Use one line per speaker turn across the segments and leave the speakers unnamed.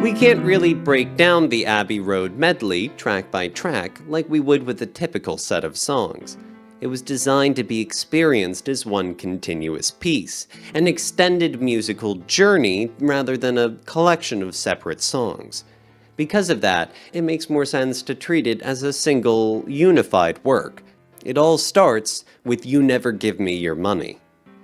We can't really break down the Abbey Road medley track by track like we would with a typical set of songs. It was designed to be experienced as one continuous piece, an extended musical journey rather than a collection of separate songs. Because of that, it makes more sense to treat it as a single, unified work. It all starts with "You Never Give Me Your Money."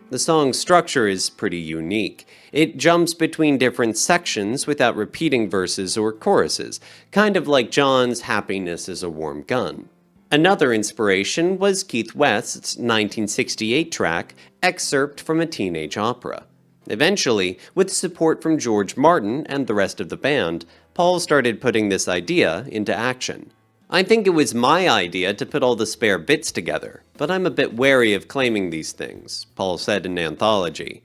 The song's structure is pretty unique. It jumps between different sections without repeating verses or choruses, kind of like John's "Happiness is a Warm Gun." Another inspiration was Keith West's 1968 track, Excerpt from a Teenage Opera. Eventually, with support from George Martin and the rest of the band, Paul started putting this idea into action. "I think it was my idea to put all the spare bits together, but I'm a bit wary of claiming these things," Paul said in Anthology.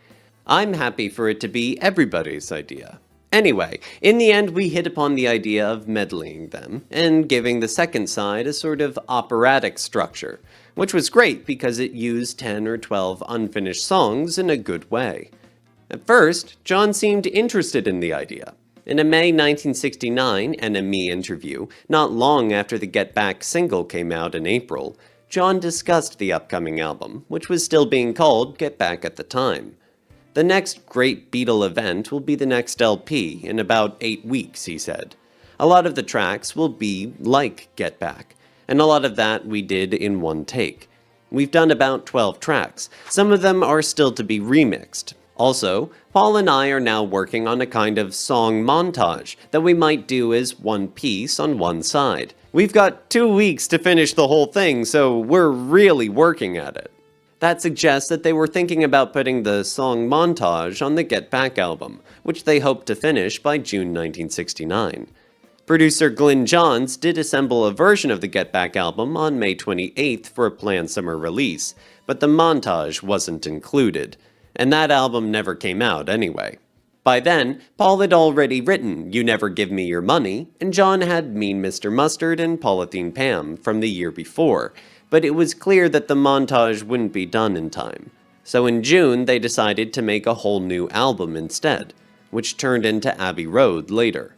"I'm happy for it to be everybody's idea." Anyway, in the end we hit upon the idea of medleying them, and giving the second side a sort of operatic structure, which was great because it used 10 or 12 unfinished songs in a good way. At first, John seemed interested in the idea. In a May 1969 NME interview, not long after the Get Back single came out in April, John discussed the upcoming album, which was still being called Get Back at the time. "The next great Beatle event will be the next LP in about 8 weeks," he said. "A lot of the tracks will be like Get Back, and a lot of that we did in one take. We've done about 12 tracks. Some of them are still to be remixed. Also, Paul and I are now working on a kind of song montage that we might do as one piece on one side. We've got 2 weeks to finish the whole thing, so we're really working at it." That suggests that they were thinking about putting the song montage on the Get Back album, which they hoped to finish by June 1969. Producer Glyn Johns did assemble a version of the Get Back album on May 28th for a planned summer release, but the montage wasn't included. And that album never came out anyway. By then, Paul had already written You Never Give Me Your Money, and John had Mean Mr. Mustard and Polythene Pam from the year before, but it was clear that the montage wouldn't be done in time. So in June, they decided to make a whole new album instead, which turned into Abbey Road later.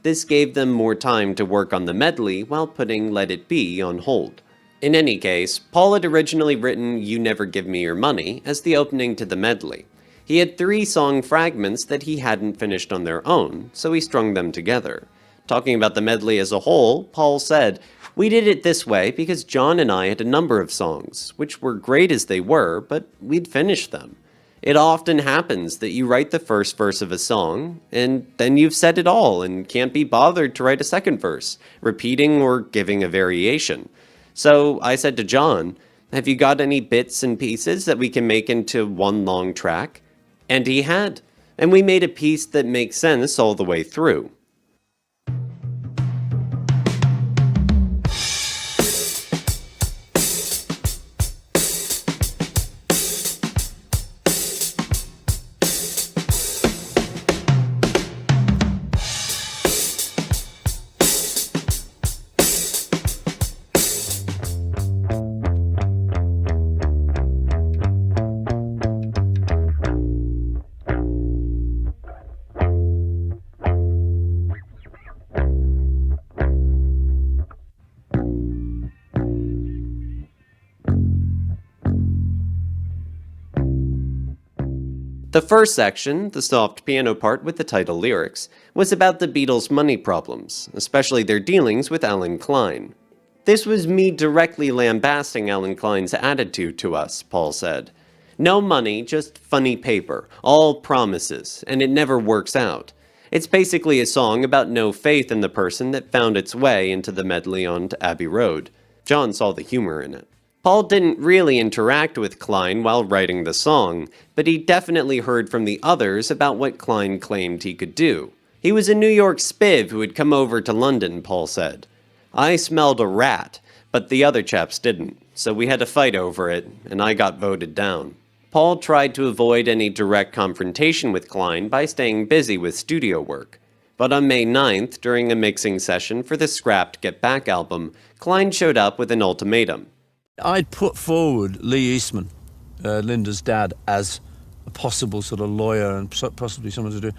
This gave them more time to work on the medley while putting Let It Be on hold. In any case, Paul had originally written You Never Give Me Your Money as the opening to the medley. He had 3 song fragments that he hadn't finished on their own, so he strung them together. Talking about the medley as a whole, Paul said, "We did it this way because John and I had a number of songs, which were great as they were, but we'd finished them. It often happens that you write the first verse of a song, and then you've said it all and can't be bothered to write a second verse, repeating or giving a variation. So I said to John, have you got any bits and pieces that we can make into one long track?" And he had, and we made a piece that makes sense all the way through. The first section, the soft piano part with the title lyrics, was about the Beatles' money problems, especially their dealings with Alan Klein. "This was me directly lambasting Alan Klein's attitude to us," Paul said. "No money, just funny paper, all promises, and it never works out. It's basically a song about no faith in the person that found its way into the medley on Abbey Road." John saw the humor in it. Paul didn't really interact with Klein while writing the song, but he definitely heard from the others about what Klein claimed he could do. "He was a New York spiv who had come over to London," Paul said. "I smelled a rat, but the other chaps didn't, so we had a fight over it, and I got voted down." Paul tried to avoid any direct confrontation with Klein by staying busy with studio work. But on May 9th, during a mixing session for the scrapped Get Back album, Klein showed up with an ultimatum.
I'd put forward Lee Eastman, Linda's dad, as a possible sort of lawyer and possibly someone to do.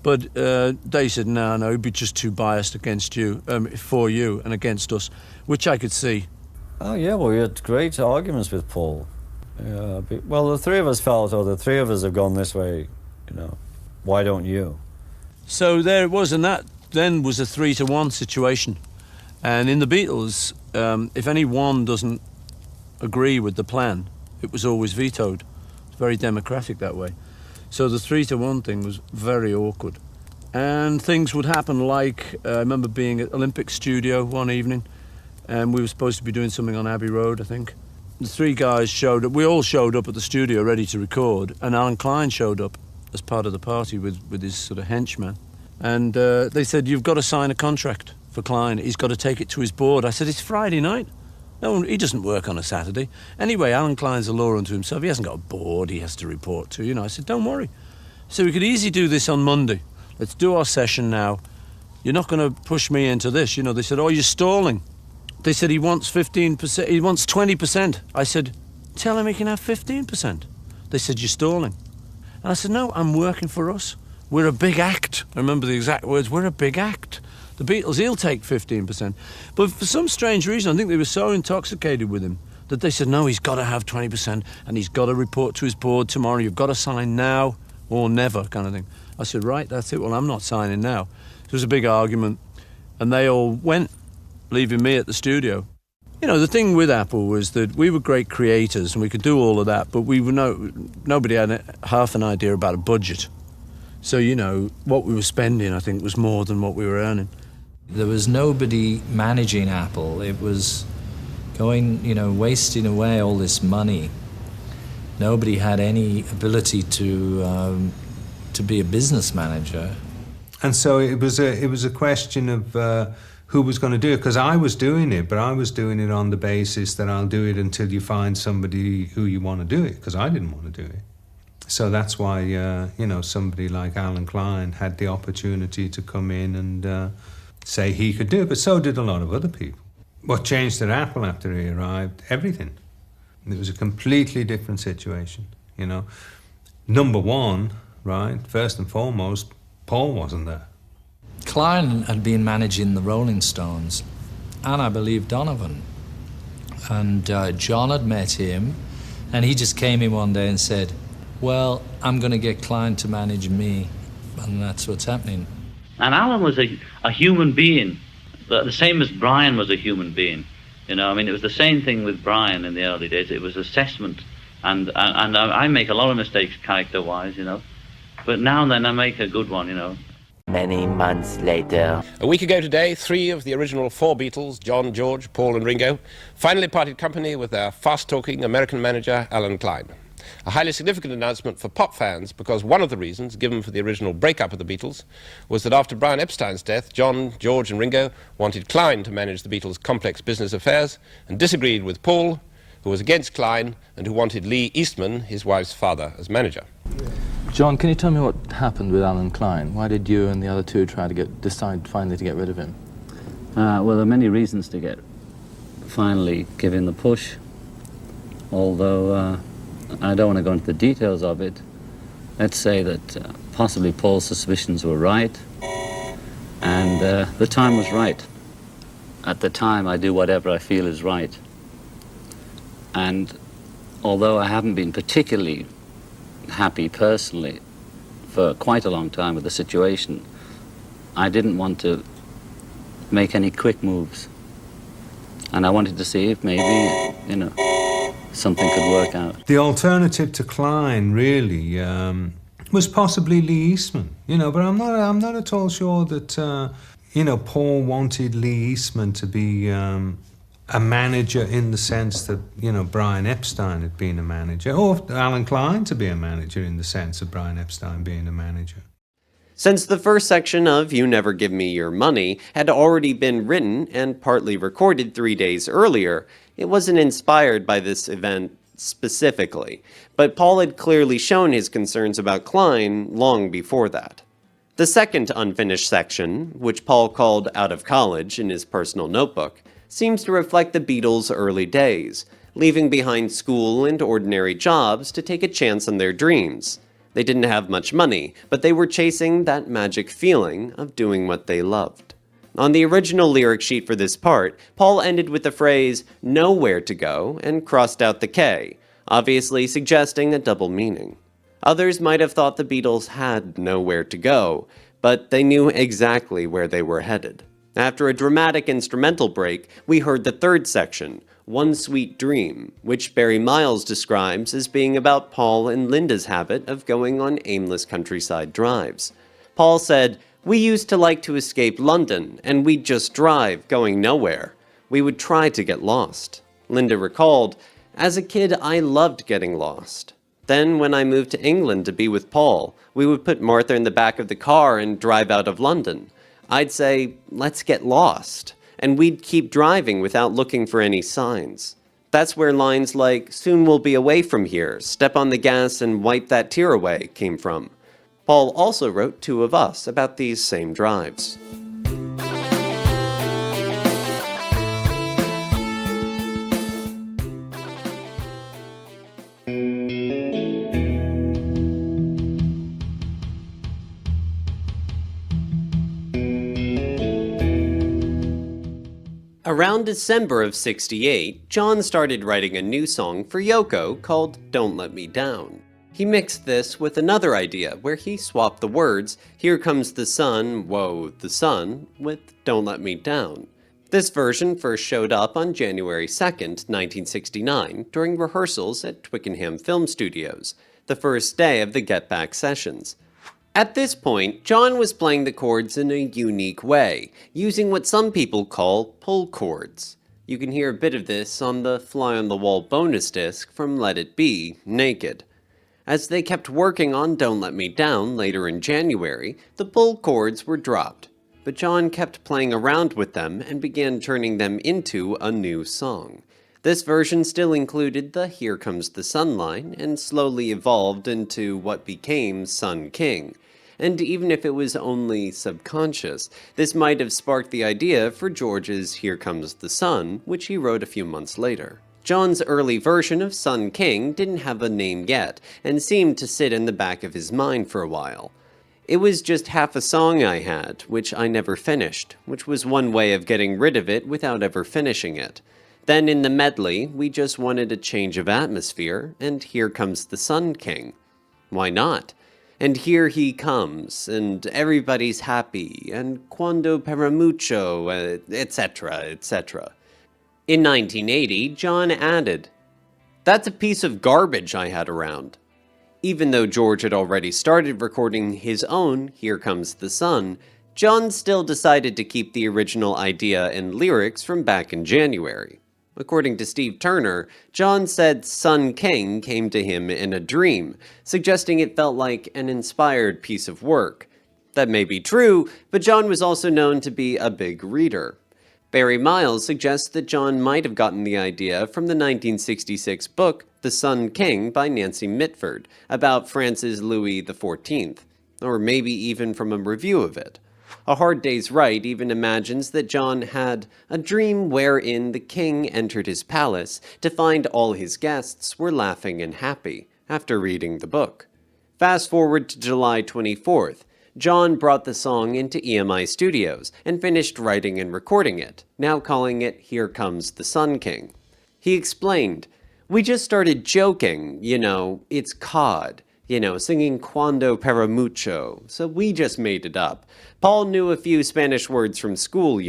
But they said, no, he'd be just too biased against you, for you and against us, which I could see.
Oh, yeah, well, we had great arguments with Paul. Well, the three of us felt, the three of us have gone this way, why don't you?
So there it was, and that then was a 3-1 situation. And in the Beatles, if any one doesn't agree with the plan, it was always vetoed. It's very democratic that way. So the 3-1 thing was very awkward. And things would happen like, I remember being at Olympic Studio one evening, and we were supposed to be doing something on Abbey Road, I think. The three guys showed up, we all showed up at the studio ready to record, and Alan Klein showed up as part of the party with his sort of henchman. And they said, you've got to sign a contract for Klein. He's got to take it to his board. I said, it's Friday night. No, he doesn't work on a Saturday. Anyway, Alan Klein's a law unto himself. He hasn't got a board he has to report to, I said, don't worry. So we could easily do this on Monday. Let's do our session now. You're not going to push me into this. They said, oh, you're stalling. They said he wants 15%, he wants 20%. I said, tell him he can have 15%. They said, you're stalling. And I said, no, I'm working for us. We're a big act. I remember the exact words, we're a big act. The Beatles, he'll take 15%. But for some strange reason, I think they were so intoxicated with him that they said, no, he's got to have 20% and he's got to report to his board tomorrow. You've got to sign now or never, kind of thing. I said, right, that's it. Well, I'm not signing now. It was a big argument. And they all went, leaving me at the studio. The thing with Apple was that we were great creators and we could do all of that, but nobody had half an idea about a budget. So, what we were spending, I think, was more than what we were earning.
There was nobody managing Apple. It was going, wasting away all this money. Nobody had any ability to be a business manager.
And so it was a question of who was going to do it, because I was doing it, but I was doing it on the basis that I'll do it until you find somebody who you want to do it, because I didn't want to do it. So that's why, somebody like Alan Klein had the opportunity to come in and say he could do it, but so did a lot of other people. What changed at Apple after he arrived? Everything. It was a completely different situation, Number one, right, first and foremost, Paul wasn't there.
Klein had been managing the Rolling Stones, and I believe Donovan. And John had met him, and he just came in one day and said, well, I'm going to get Klein to manage me, and that's what's happening.
And Alan was a human being, the same as Brian was a human being. It was the same thing with Brian in the early days. It was assessment, and I make a lot of mistakes character-wise, but now and then I make a good one,
Many months later.
A week ago today, 3 of the original 4 Beatles, John, George, Paul and Ringo, finally parted company with their fast-talking American manager, Alan Klein. A highly significant announcement for pop fans, because one of the reasons given for the original breakup of the Beatles was that after Brian Epstein's death, John, George and Ringo wanted Klein to manage the Beatles' complex business affairs and disagreed with Paul, who was against Klein and who wanted Lee Eastman, his wife's father, as manager.
John, can you tell me what happened with Alan Klein? Why did you and the other two try to decide finally to get rid of him?
Well, there are many reasons to finally give in the push, although I don't want to go into the details of it. Let's say that possibly Paul's suspicions were right, and the time was right. At the time, I do whatever I feel is right. And although I haven't been particularly happy personally for quite a long time with the situation, I didn't want to make any quick moves. And I wanted to see if maybe, something could work out.
The alternative to Klein really was possibly Lee Eastman, but I'm not at all sure that, Paul wanted Lee Eastman to be a manager in the sense that, Brian Epstein had been a manager, or Alan Klein to be a manager in the sense of Brian Epstein being a manager.
Since the first section of You Never Give Me Your Money had already been written and partly recorded 3 days earlier, it wasn't inspired by this event specifically, but Paul had clearly shown his concerns about Klein long before that. The second unfinished section, which Paul called Out of College in his personal notebook, seems to reflect the Beatles' early days, leaving behind school and ordinary jobs to take a chance on their dreams. They didn't have much money, but they were chasing that magic feeling of doing what they loved. On the original lyric sheet for this part, Paul ended with the phrase, "know where to go," and crossed out the K, obviously suggesting a double meaning. Others might have thought the Beatles had nowhere to go, but they knew exactly where they were headed. After a dramatic instrumental break, we heard the third section, One Sweet Dream, which Barry Miles describes as being about Paul and Linda's habit of going on aimless countryside drives. Paul said, "We used to like to escape London, and we'd just drive, going nowhere. We would try to get lost." Linda recalled, "As a kid, I loved getting lost. Then, when I moved to England to be with Paul, we would put Martha in the back of the car and drive out of London. I'd say, 'Let's get lost,' and we'd keep driving without looking for any signs. That's where lines like, 'Soon we'll be away from here, step on the gas and wipe that tear away,' came from." Paul also wrote Two of Us about these same drives. Around December of '68, John started writing a new song for Yoko called Don't Let Me Down. He mixed this with another idea where he swapped the words, "Here comes the sun, whoa, the sun," with "Don't Let Me Down." This version first showed up on January 2nd, 1969, during rehearsals at Twickenham Film Studios, the first day of the Get Back sessions. At this point, John was playing the chords in a unique way, using what some people call pull chords. You can hear a bit of this on the Fly on the Wall bonus disc from Let It Be, Naked. As they kept working on Don't Let Me Down later in January, the pull chords were dropped, but John kept playing around with them and began turning them into a new song. This version still included the Here Comes the Sun line and slowly evolved into what became Sun King. And even if it was only subconscious, this might have sparked the idea for George's Here Comes the Sun, which he wrote a few months later. John's early version of Sun King didn't have a name yet, and seemed to sit in the back of his mind for a while. It was just half a song I had, which I never finished, which was one way of getting rid of it without ever finishing it. Then in the medley, we just wanted a change of atmosphere, and Here Comes the Sun King. Why not? And here he comes, and everybody's happy, and quando per mucho, etc., etc. In 1980, John added, "That's a piece of garbage I had around." Even though George had already started recording his own Here Comes the Sun, John still decided to keep the original idea and lyrics from back in January. According to Steve Turner, John said Sun King came to him in a dream, suggesting it felt like an inspired piece of work. That may be true, but John was also known to be a big reader. Barry Miles suggests that John might have gotten the idea from the 1966 book The Sun King by Nancy Mitford about Francis Louis XIV, or maybe even from a review of it. A Hard Day's Right even imagines that John had a dream wherein the king entered his palace to find all his guests were laughing and happy after reading the book. Fast forward to July 24th. John brought the song into EMI Studios and finished writing and recording it, now calling it Here Comes the Sun King. He explained, "We just started joking, it's cod. Singing Cuando para mucho, so we just made it up. Paul knew a few Spanish words from school,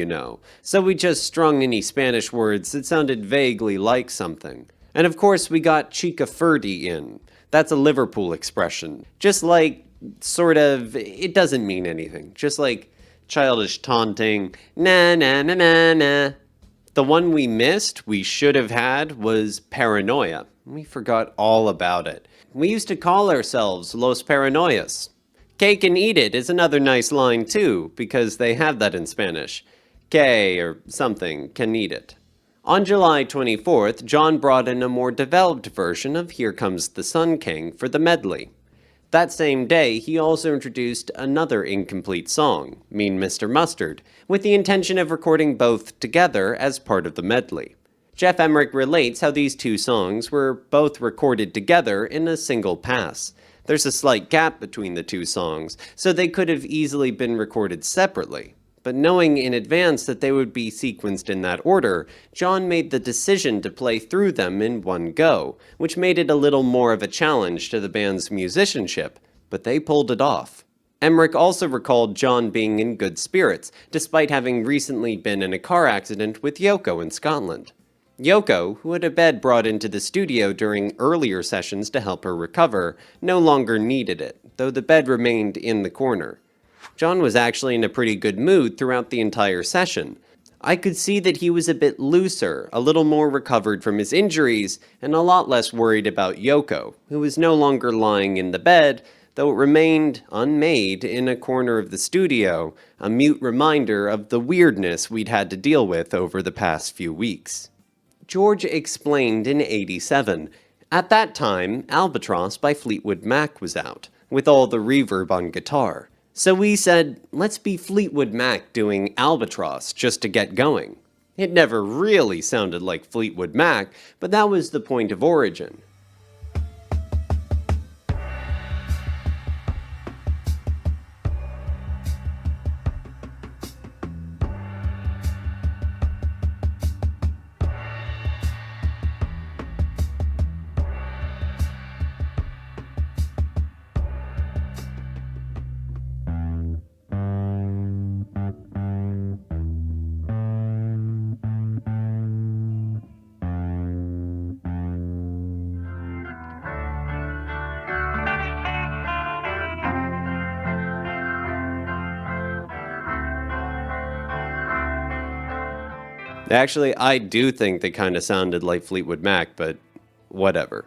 so we just strung any Spanish words that sounded vaguely like something. And of course we got chica ferdy in. That's a Liverpool expression. Just like, sort of, it doesn't mean anything. Just like childish taunting, na na na na na." The one we missed, we should have had, was paranoia. We forgot all about it. We used to call ourselves Los Paranoias. Cake and eat it is another nice line too, because they have that in Spanish. Que or something can eat it. On July 24th, John brought in a more developed version of Here Comes the Sun King for the medley. That same day, he also introduced another incomplete song, Mean Mr. Mustard, with the intention of recording both together as part of the medley. Jeff Emmerich relates how these two songs were both recorded together in a single pass, There's a slight gap between the two songs, so they could have easily been recorded separately. But knowing in advance that they would be sequenced in that order, John made the decision to play through them in one go, which made it a little more of a challenge to the band's musicianship, but they pulled it off. Emmerich also recalled John being in good spirits, despite having recently been in a car accident with Yoko in Scotland. Yoko, who had a bed brought into the studio during earlier sessions to help her recover, no longer needed it, though the bed remained in the corner. John was actually in a pretty good mood throughout the entire session. I could see that he was a bit looser, a little more recovered from his injuries, and a lot less worried about Yoko, who was no longer lying in the bed, though it remained unmade in a corner of the studio, a mute reminder of the weirdness we'd had to deal with over the past few weeks. George explained in '87. At that time, Albatross by Fleetwood Mac was out, with all the reverb on guitar. So we said, let's be Fleetwood Mac doing Albatross just to get going. It never really sounded like Fleetwood Mac, but that was the point of origin. Actually, I do think they kind of sounded like Fleetwood Mac, but whatever.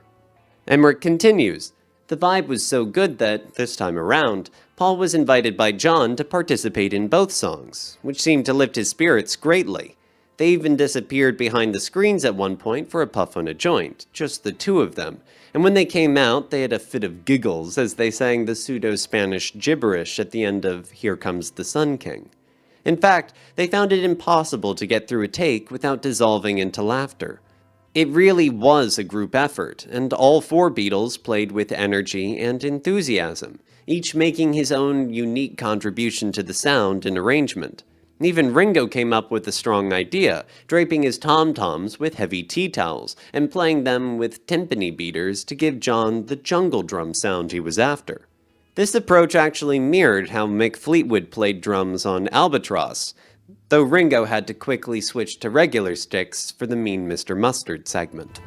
Emmerich continues. The vibe was so good that, this time around, Paul was invited by John to participate in both songs, which seemed to lift his spirits greatly. They even disappeared behind the screens at one point for a puff on a joint, just the two of them, and when they came out, they had a fit of giggles as they sang the pseudo-Spanish gibberish at the end of Here Comes the Sun King. In fact, they found it impossible to get through a take without dissolving into laughter. It really was a group effort, and all four Beatles played with energy and enthusiasm, each making his own unique contribution to the sound and arrangement. Even Ringo came up with a strong idea, draping his tom-toms with heavy tea towels and playing them with timpani beaters to give John the jungle drum sound he was after. This approach actually mirrored how Mick Fleetwood played drums on Albatross, though Ringo had to quickly switch to regular sticks for the Mean Mr. Mustard segment.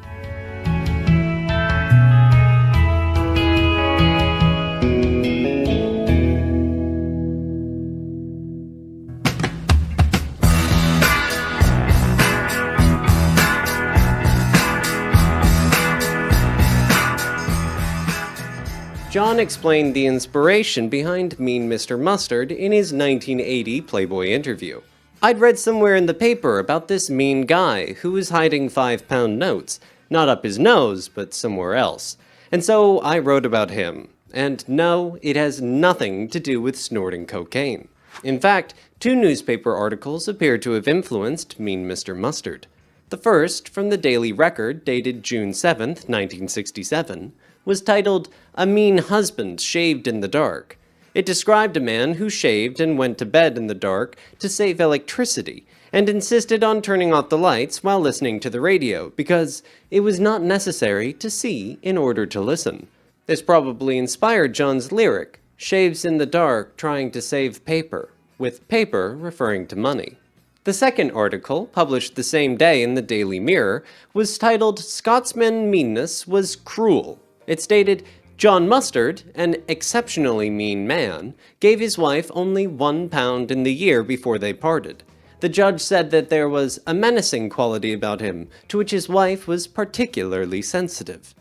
John explained the inspiration behind Mean Mr. Mustard in his 1980 Playboy interview. I'd read somewhere in the paper about this mean guy who was hiding 5-pound notes, not up his nose, but somewhere else. And so I wrote about him. And no, it has nothing to do with snorting cocaine. In fact, 2 newspaper articles appear to have influenced Mean Mr. Mustard. The first, from the Daily Record, dated June 7th, 1967, was titled, A Mean Husband Shaved in the Dark. It described a man who shaved and went to bed in the dark to save electricity, and insisted on turning off the lights while listening to the radio, because it was not necessary to see in order to listen. This probably inspired John's lyric, shaves in the dark trying to save paper, with paper referring to money. The second article, published the same day in the Daily Mirror, was titled, Scotsman Meanness Was Cruel. It stated, John Mustard, an exceptionally mean man, gave his wife only £1 in the year before they parted. The judge said that there was a menacing quality about him, to which his wife was particularly sensitive.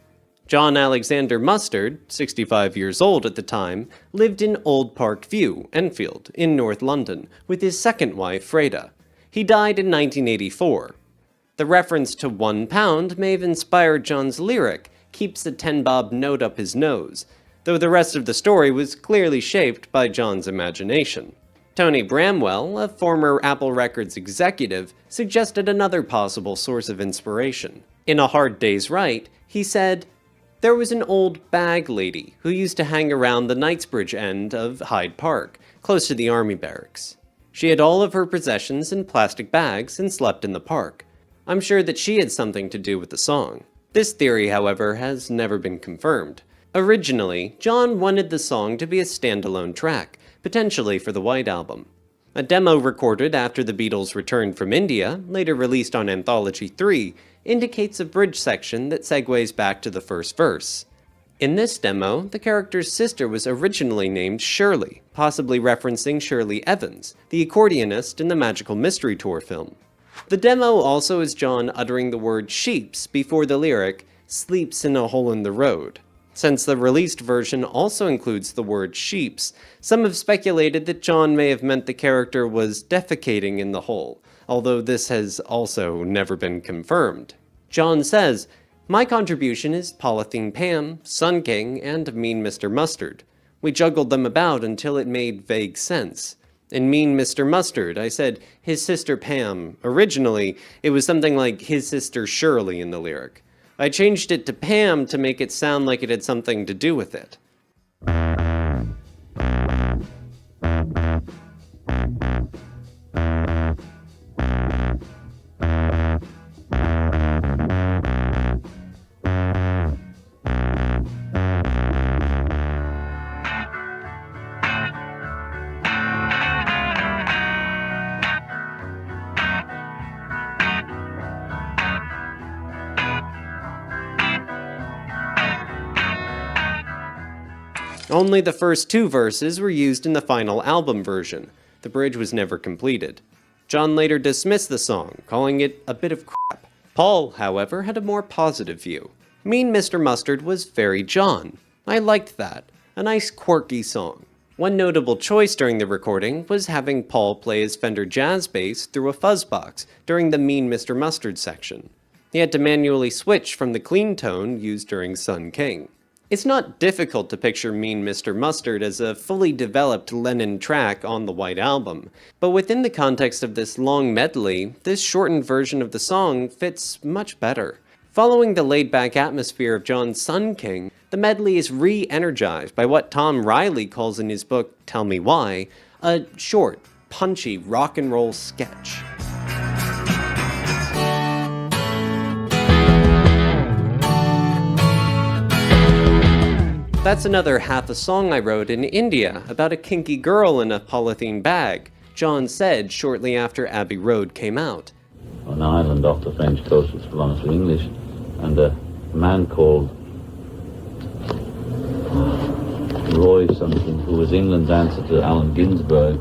John Alexander Mustard, 65 years old at the time, lived in Old Park View, Enfield, in North London, with his second wife, Freda. He died in 1984. The reference to £1 may have inspired John's lyric, keeps a 10-bob note up his nose, though the rest of the story was clearly shaped by John's imagination. Tony Bramwell, a former Apple Records executive, suggested another possible source of inspiration. In A Hard Day's Write, he said, There was an old bag lady who used to hang around the Knightsbridge end of Hyde Park, close to the army barracks. She had all of her possessions in plastic bags and slept in the park. I'm sure that she had something to do with the song. This theory, however, has never been confirmed. Originally, John wanted the song to be a standalone track, potentially for the White Album. A demo recorded after the Beatles returned from India, later released on Anthology 3, indicates a bridge section that segues back to the first verse. In this demo, the character's sister was originally named Shirley, possibly referencing Shirley Evans, the accordionist in the Magical Mystery Tour film. The demo also is John uttering the word sheeps before the lyric, sleeps in a hole in the road. Since the released version also includes the word sheeps, some have speculated that John may have meant the character was defecating in the hole, although this has also never been confirmed. John says, "My contribution is Polythene Pam, Sun King, and Mean Mr. Mustard. We juggled them about until it made vague sense. In Mean Mr. Mustard, I said his sister Pam. Originally, it was something like his sister Shirley in the lyric. I changed it to Pam to make it sound like it had something to do with it." Only the first two verses were used in the final album version. The bridge was never completed. John later dismissed the song, calling it a bit of crap. Paul, however, had a more positive view. Mean Mr. Mustard was very John. I liked that. A nice quirky song. One notable choice during the recording was having Paul play his Fender jazz bass through a fuzz box during the Mean Mr. Mustard section. He had to manually switch from the clean tone used during Sun King. It's not difficult to picture Mean Mr. Mustard as a fully developed Lennon track on the White Album, but within the context of this long medley, this shortened version of the song fits much better. Following the laid-back atmosphere of John's Sun King, the medley is re-energized by what Tom Riley calls in his book Tell Me Why, a short, punchy rock and roll sketch. That's another half a song I wrote in India about a kinky girl in a polythene bag, John said shortly after Abbey Road came out.
On an island off the French coast which belongs to English, and a man called Roy something, who was England's answer to Allen Ginsberg,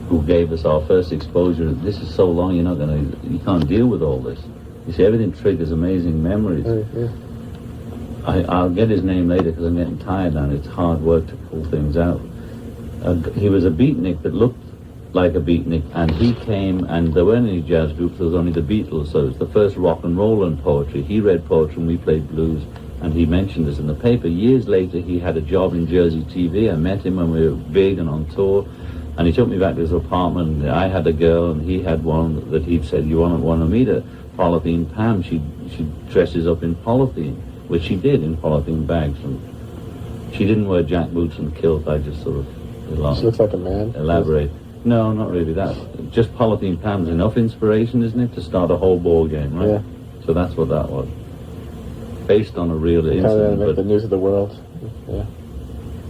who gave us our first exposure. This is so long, you can't deal with all this. You see, everything triggers amazing memories.
Yeah.
I'll get his name later because I'm getting tired now and it's hard work to pull things out. He was a beatnik that looked like a beatnik, and he came, and there weren't any jazz groups, there was only the Beatles, so it was the first rock and roll and poetry. He read poetry and we played blues, and he mentioned this in the paper. Years later he had a job in Jersey TV. I met him when we were big and on tour, and he took me back to his apartment. I had a girl and he had one that he'd said, "You want to meet her? Polythene Pam, she dresses up in polythene," which she did in polythene bags. And she didn't wear jack boots and kilt. I just sort of
She looks like a man.
Elaborate. No, not really that. Just polythene Pam's enough inspiration, isn't it, to start a whole ball game, right?
Yeah.
So that's what that was. Based on a real
Kind
incident.
of make the news of the world. Yeah.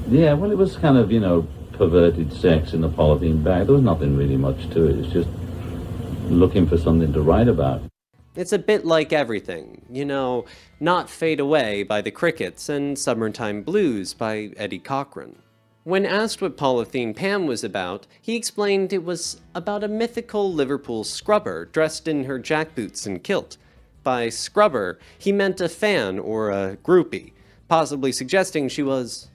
Yeah, well, it was kind of, perverted sex in a polythene bag. There was nothing really much to it. It's just looking for something to write about.
It's a bit like everything, Not Fade Away by the Crickets and Summertime Blues by Eddie Cochran. When asked what Polythene Pam was about, he explained it was about a mythical Liverpool scrubber dressed in her jackboots and kilt. By scrubber, he meant a fan or a groupie, possibly suggesting she was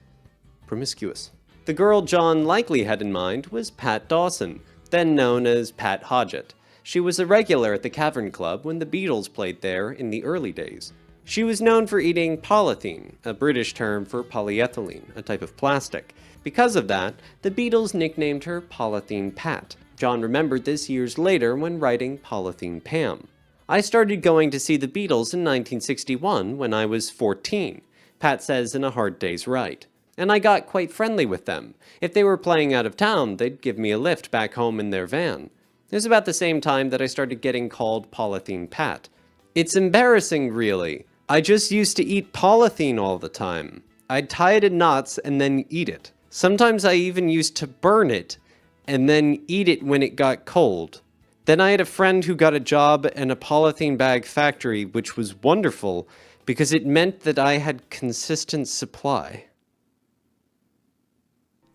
promiscuous. The girl John likely had in mind was Pat Dawson, then known as Pat Hodgett. She was a regular at the Cavern Club when the Beatles played there in the early days. She was known for eating polythene, a British term for polyethylene, a type of plastic. Because of that, the Beatles nicknamed her Polythene Pat. John remembered this years later when writing Polythene Pam. I started going to see the Beatles in 1961 when I was 14, Pat says in A Hard Day's Write. And I got quite friendly with them. If they were playing out of town, they'd give me a lift back home in their van. It was about the same time that I started getting called Polythene Pat. It's embarrassing, really. I just used to eat polythene all the time. I'd tie it in knots and then eat it. Sometimes I even used to burn it and then eat it when it got cold. Then I had a friend who got a job in a polythene bag factory, which was wonderful because it meant that I had consistent supply.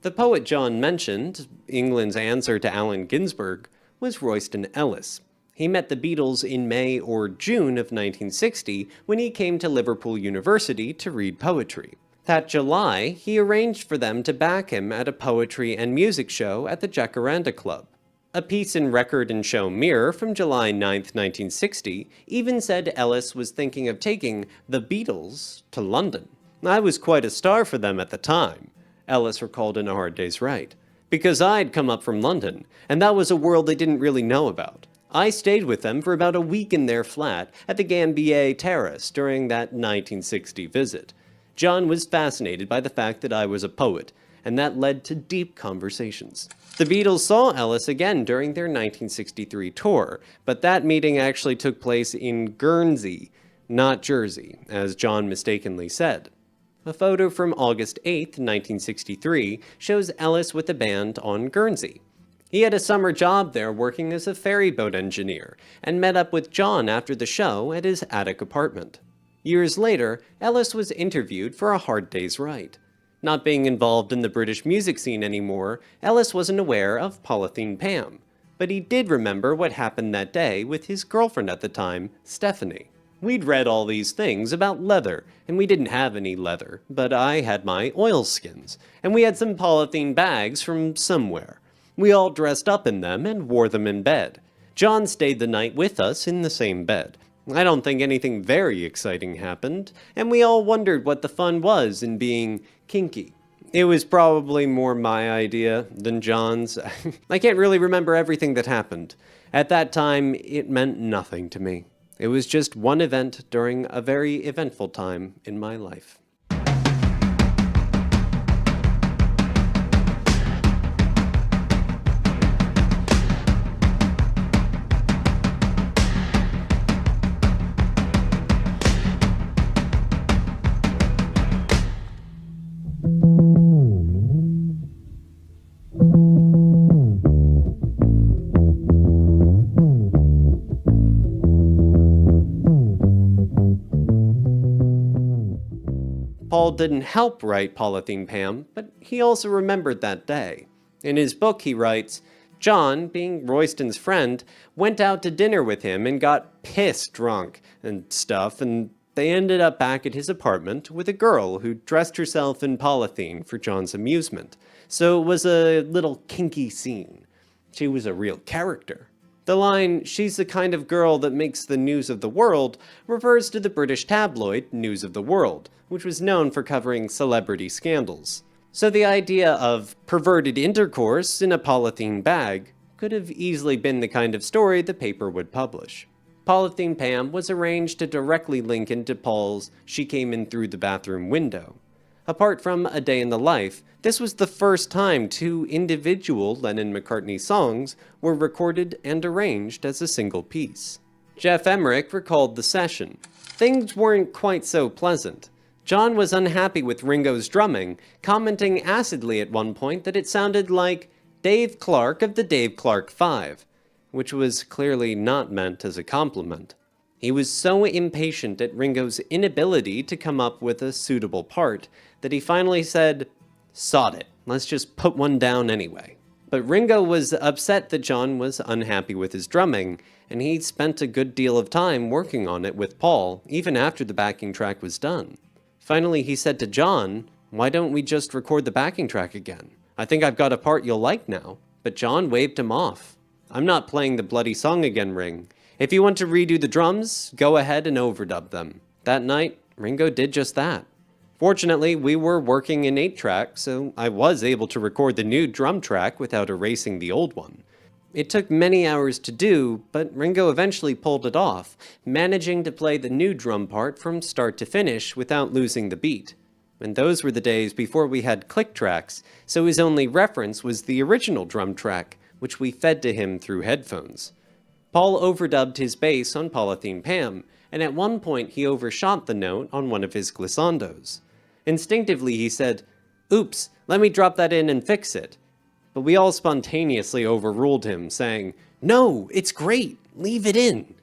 The poet John mentioned, England's answer to Allen Ginsberg, was Royston Ellis. He met the Beatles in May or June of 1960 when he came to Liverpool University to read poetry. That July, he arranged for them to back him at a poetry and music show at the Jacaranda Club. A piece in Record and Show Mirror from July 9, 1960, even said Ellis was thinking of taking the Beatles to London. I was quite a star for them at the time, Ellis recalled in A Hard Day's Write, because I'd come up from London, and that was a world they didn't really know about. I stayed with them for about a week in their flat at the Gambier Terrace during that 1960 visit. John was fascinated by the fact that I was a poet, and that led to deep conversations. The Beatles saw Ellis again during their 1963 tour, but that meeting actually took place in Guernsey, not Jersey, as John mistakenly said. A photo from August 8, 1963, shows Ellis with the band on Guernsey. He had a summer job there working as a ferryboat engineer, and met up with John after the show at his attic apartment. Years later, Ellis was interviewed for A Hard Day's Write. Not being involved in the British music scene anymore, Ellis wasn't aware of Polythene Pam, but he did remember what happened that day with his girlfriend at the time, Stephanie. We'd read all these things about leather, and we didn't have any leather, but I had my oilskins, and we had some polythene bags from somewhere. We all dressed up in them and wore them in bed. John stayed the night with us in the same bed. I don't think anything very exciting happened, and we all wondered what the fun was in being kinky. It was probably more my idea than John's. I can't really remember everything that happened. At that time, it meant nothing to me. It was just one event during a very eventful time in my life. Paul didn't help write Polythene Pam, but he also remembered that day. In his book, he writes, John, being Royston's friend, went out to dinner with him and got pissed drunk and stuff, and they ended up back at his apartment with a girl who dressed herself in polythene for John's amusement. So it was a little kinky scene. She was a real character. The line, "she's the kind of girl that makes the news of the world," refers to the British tabloid News of the World, which was known for covering celebrity scandals. So the idea of perverted intercourse in a polythene bag could have easily been the kind of story the paper would publish. Polythene Pam was arranged to directly link into Paul's "she came in through the bathroom window." Apart from A Day in the Life, this was the first time two individual Lennon-McCartney songs were recorded and arranged as a single piece. Jeff Emmerich recalled the session. Things weren't quite so pleasant. John was unhappy with Ringo's drumming, commenting acidly at one point that it sounded like Dave Clark of the Dave Clark 5, which was clearly not meant as a compliment. He was so impatient at Ringo's inability to come up with a suitable part that he finally said, "Sod it, let's just put one down anyway." But Ringo was upset that John was unhappy with his drumming, and he spent a good deal of time working on it with Paul, even after the backing track was done. Finally, he said to John, "Why don't we just record the backing track again? I think I've got a part you'll like now." But John waved him off. "I'm not playing the bloody song again, Ring. If you want to redo the drums, go ahead and overdub them." That night, Ringo did just that. Fortunately, we were working in 8-track, so I was able to record the new drum track without erasing the old one. It took many hours to do, but Ringo eventually pulled it off, managing to play the new drum part from start to finish without losing the beat. And those were the days before we had click tracks, so his only reference was the original drum track, which we fed to him through headphones. Paul overdubbed his bass on Polythene Pam, and at one point he overshot the note on one of his glissandos. Instinctively he said, "Oops, let me drop that in and fix it." But we all spontaneously overruled him, saying, "No, it's great, leave it in."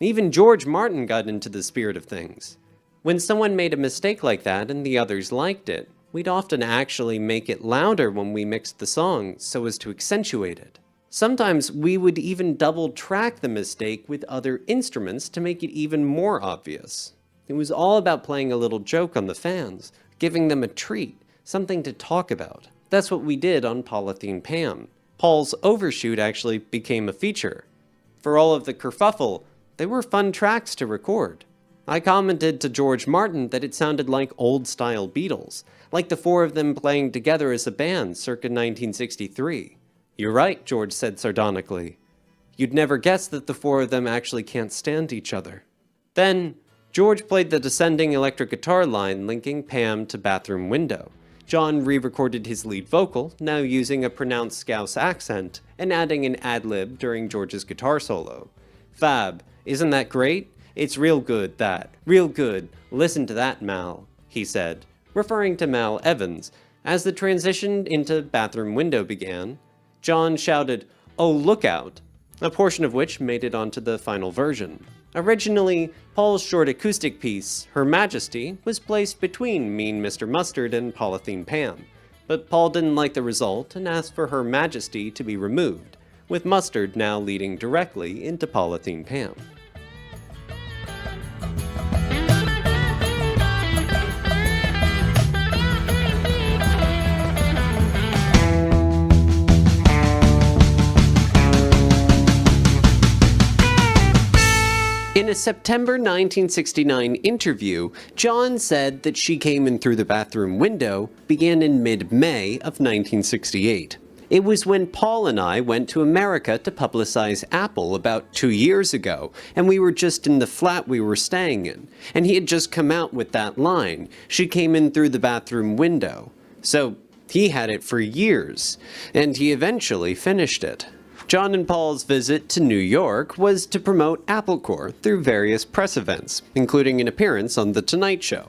Even George Martin got into the spirit of things. When someone made a mistake like that and the others liked it, we'd often actually make it louder when we mixed the song so as to accentuate it. Sometimes we would even double track the mistake with other instruments to make it even more obvious. It was all about playing a little joke on the fans, giving them a treat, something to talk about. That's what we did on Polythene Pam. Paul's overshoot actually became a feature. For all of the kerfuffle, they were fun tracks to record. I commented to George Martin that it sounded like old-style Beatles, like the four of them playing together as a band circa 1963. "You're right," George said sardonically. "You'd never guess that the four of them actually can't stand each other." Then, George played the descending electric guitar line linking Pam to Bathroom Window. John re-recorded his lead vocal, now using a pronounced Scouse accent, and adding an ad-lib during George's guitar solo. "Fab, isn't that great? It's real good, that. Real good. Listen to that, Mal," he said, referring to Mal Evans. As the transition into Bathroom Window began, John shouted, "Oh, look out," a portion of which made it onto the final version. Originally, Paul's short acoustic piece, Her Majesty, was placed between Mean Mr. Mustard and Polythene Pam, but Paul didn't like the result and asked for Her Majesty to be removed, with Mustard now leading directly into Polythene Pam. In a September 1969 interview, John said that She Came In Through the Bathroom Window began in mid-May of 1968. It was when Paul and I went to America to publicize Apple about 2 years ago, and we were just in the flat we were staying in, and he had just come out with that line, "She came in through the bathroom window." So he had it for years, and he eventually finished it. John and Paul's visit to New York was to promote AppleCore through various press events, including an appearance on The Tonight Show,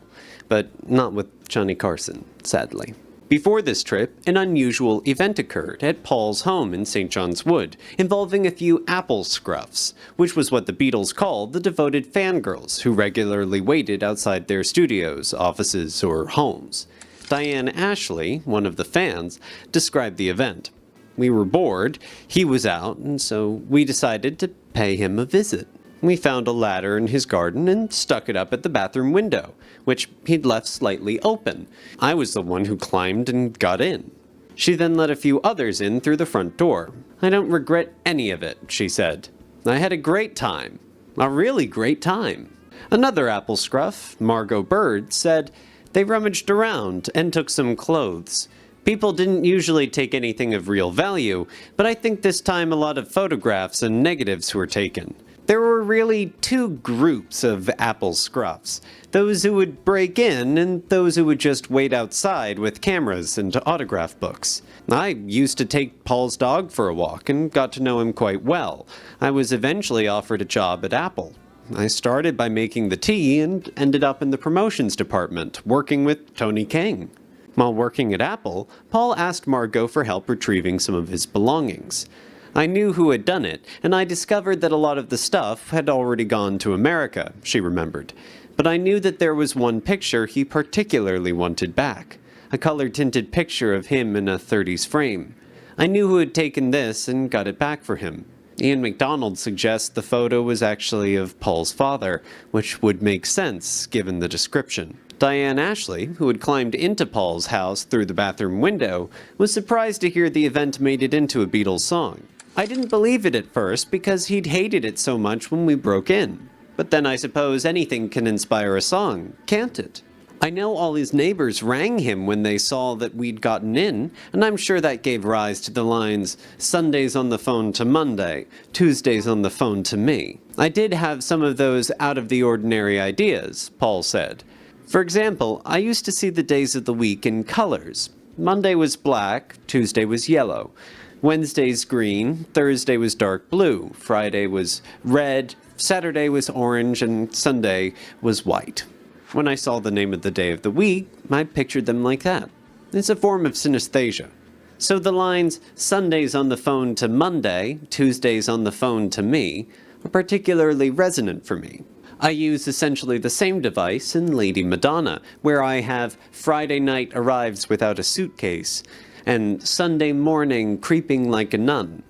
but not with Johnny Carson, sadly. Before this trip, an unusual event occurred at Paul's home in St. John's Wood, involving a few Apple scruffs, which was what the Beatles called the devoted fangirls who regularly waited outside their studios, offices, or homes. Diane Ashley, one of the fans, described the event. We were bored, he was out, and so we decided to pay him a visit. We found a ladder in his garden and stuck it up at the bathroom window, which he'd left slightly open. I was the one who climbed and got in. She then let a few others in through the front door. "I don't regret any of it," she said. "I had a great time. A really great time." Another Apple scruff, Margot Bird, said, "They rummaged around and took some clothes. People didn't usually take anything of real value, but I think this time a lot of photographs and negatives were taken. There were really two groups of Apple scruffs, those who would break in and those who would just wait outside with cameras and autograph books. I used to take Paul's dog for a walk and got to know him quite well. I was eventually offered a job at Apple. I started by making the tea and ended up in the promotions department, working with Tony King. While working at Apple, Paul asked Margot for help retrieving some of his belongings. I knew who had done it, and I discovered that a lot of the stuff had already gone to America, she remembered. But I knew that there was one picture he particularly wanted back, a color-tinted picture of him in a 30s frame. I knew who had taken this and got it back for him. Ian MacDonald suggests the photo was actually of Paul's father, which would make sense given the description. Diane Ashley, who had climbed into Paul's house through the bathroom window, was surprised to hear the event made it into a Beatles song. "I didn't believe it at first because he'd hated it so much when we broke in. But then I suppose anything can inspire a song, can't it?" I know all his neighbors rang him when they saw that we'd gotten in, and I'm sure that gave rise to the lines, Sundays on the phone to Monday, Tuesdays on the phone to me. I did have some of those out-of-the-ordinary ideas, Paul said. For example, I used to see the days of the week in colors. Monday was black, Tuesday was yellow, Wednesday's green, Thursday was dark blue, Friday was red, Saturday was orange, and Sunday was white. When I saw the name of the day of the week, I pictured them like that. It's a form of synesthesia. So the lines, Sundays on the phone to Monday, Tuesdays on the phone to me, are particularly resonant for me. I use essentially the same device in Lady Madonna, where I have Friday night arrives without a suitcase, and Sunday morning creeping like a nun.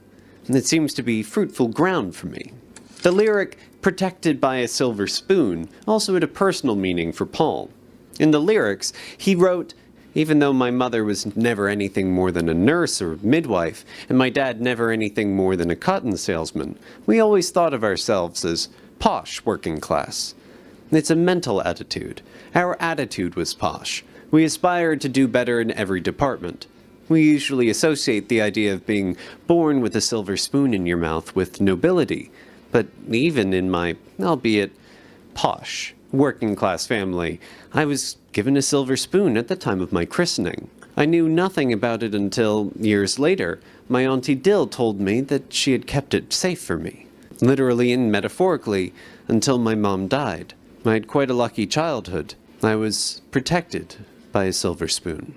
It seems to be fruitful ground for me. The lyric, protected by a silver spoon, also had a personal meaning for Paul. In the lyrics, he wrote, even though my mother was never anything more than a nurse or midwife, and my dad never anything more than a cotton salesman, we always thought of ourselves as posh working class. It's a mental attitude. Our attitude was posh. We aspired to do better in every department. We usually associate the idea of being born with a silver spoon in your mouth with nobility. But even in my, albeit posh, working-class family, I was given a silver spoon at the time of my christening. I knew nothing about it until, years later, my Auntie Dill told me that she had kept it safe for me. Literally and metaphorically, until my mom died. I had quite a lucky childhood. I was protected by a silver spoon.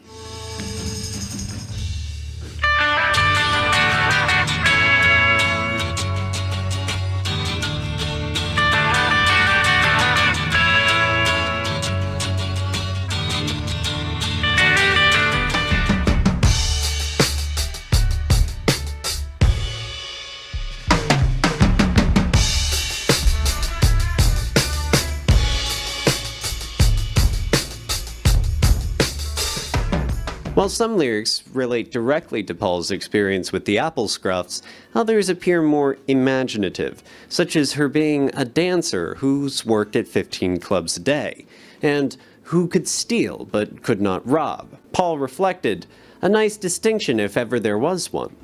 While some lyrics relate directly to Paul's experience with the apple scruffs, others appear more imaginative, such as her being a dancer who's worked at 15 clubs a day, and who could steal but could not rob. Paul reflected, a nice distinction if ever there was one.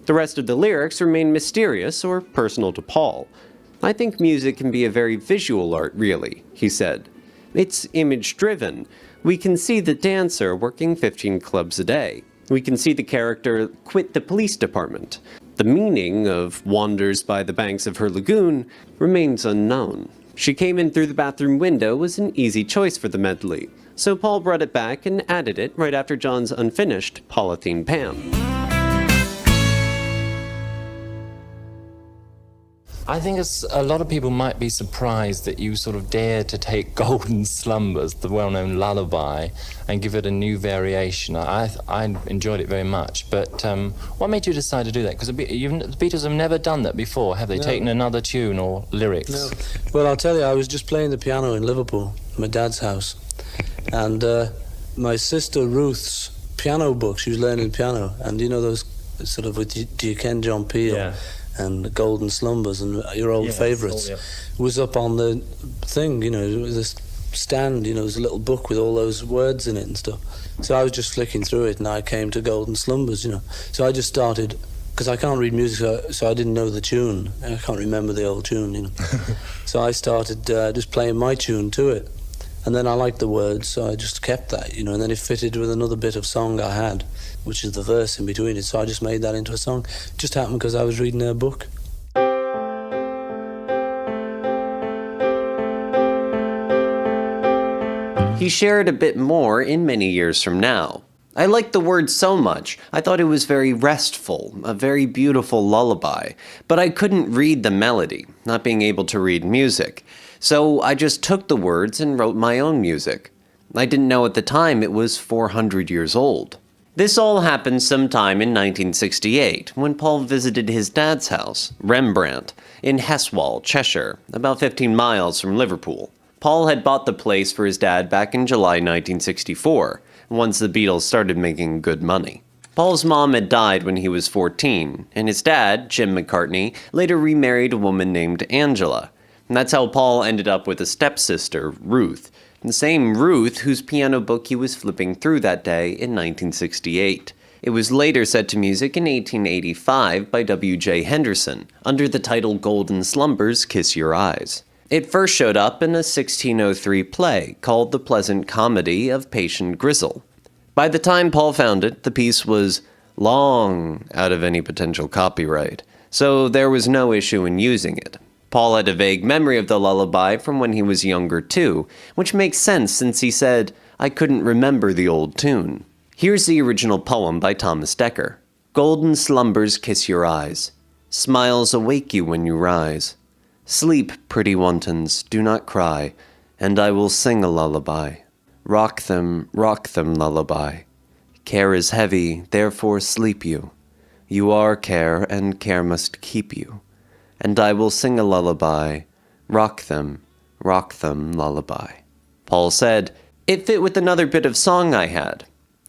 The rest of the lyrics remain mysterious or personal to Paul. I think music can be a very visual art, really, he said. It's image-driven. We can see the dancer working 15 clubs a day. We can see the character quit the police department. The meaning of wanders by the banks of her lagoon remains unknown. She came in through the bathroom window was an easy choice for the medley, so Paul brought it back and added it right after John's unfinished Polythene Pam.
I think a lot of people might be surprised that you sort of dared to take Golden Slumbers, the well-known lullaby, and give it a new variation. I enjoyed it very much. But what made you decide to do that? Because the Beatles have never done that before, have they? No. Taken another tune or lyrics?
No. Well, I'll tell you, I was just playing the piano in Liverpool, my dad's house. And my sister Ruth's piano book, she was learning piano. And you know those sort of, do you ken John Peel? Yeah. And the Golden Slumbers and your old favourites, was up on the thing, you know, this stand, you know, there's a little book with all those words in it and stuff. So I was just flicking through it and I came to Golden Slumbers, you know. So I just started, because I can't read music, so I didn't know the tune. I can't remember the old tune, you know. So I started just playing my tune to it. And then I liked the words, so I just kept that, you know, and then it fitted with another bit of song I had, which is the verse in between it, so I just made that into a song. It just happened because I was reading a book.
He shared a bit more in Many Years From Now. I liked the word so much, I thought it was very restful, a very beautiful lullaby, but I couldn't read the melody, not being able to read music. So I just took the words and wrote my own music. I didn't know at the time it was 400 years old. This all happened sometime in 1968, when Paul visited his dad's house, Rembrandt, in Heswall, Cheshire, about 15 miles from Liverpool. Paul had bought the place for his dad back in July 1964, once the Beatles started making good money. Paul's mom had died when he was 14, and his dad, Jim McCartney, later remarried a woman named Angela. And that's how Paul ended up with a stepsister, Ruth, the same Ruth whose piano book he was flipping through that day in 1968. It was later set to music in 1885 by W.J. Henderson, under the title Golden Slumbers, Kiss Your Eyes. It first showed up in a 1603 play called The Pleasant Comedy of Patient Grizzle. By the time Paul found it, the piece was long out of any potential copyright, so there was no issue in using it. Paul had a vague memory of the lullaby from when he was younger too, which makes sense since he said, "I couldn't remember the old tune." Here's the original poem by Thomas Dekker. Golden slumbers kiss your eyes. Smiles awake you when you rise. Sleep, pretty wantons, do not cry, and I will sing a lullaby. Rock them, lullaby. Care is heavy, therefore sleep you. You are care, and care must keep you. And I will sing a lullaby. Rock them, lullaby. Paul said, it fit with another bit of song I had.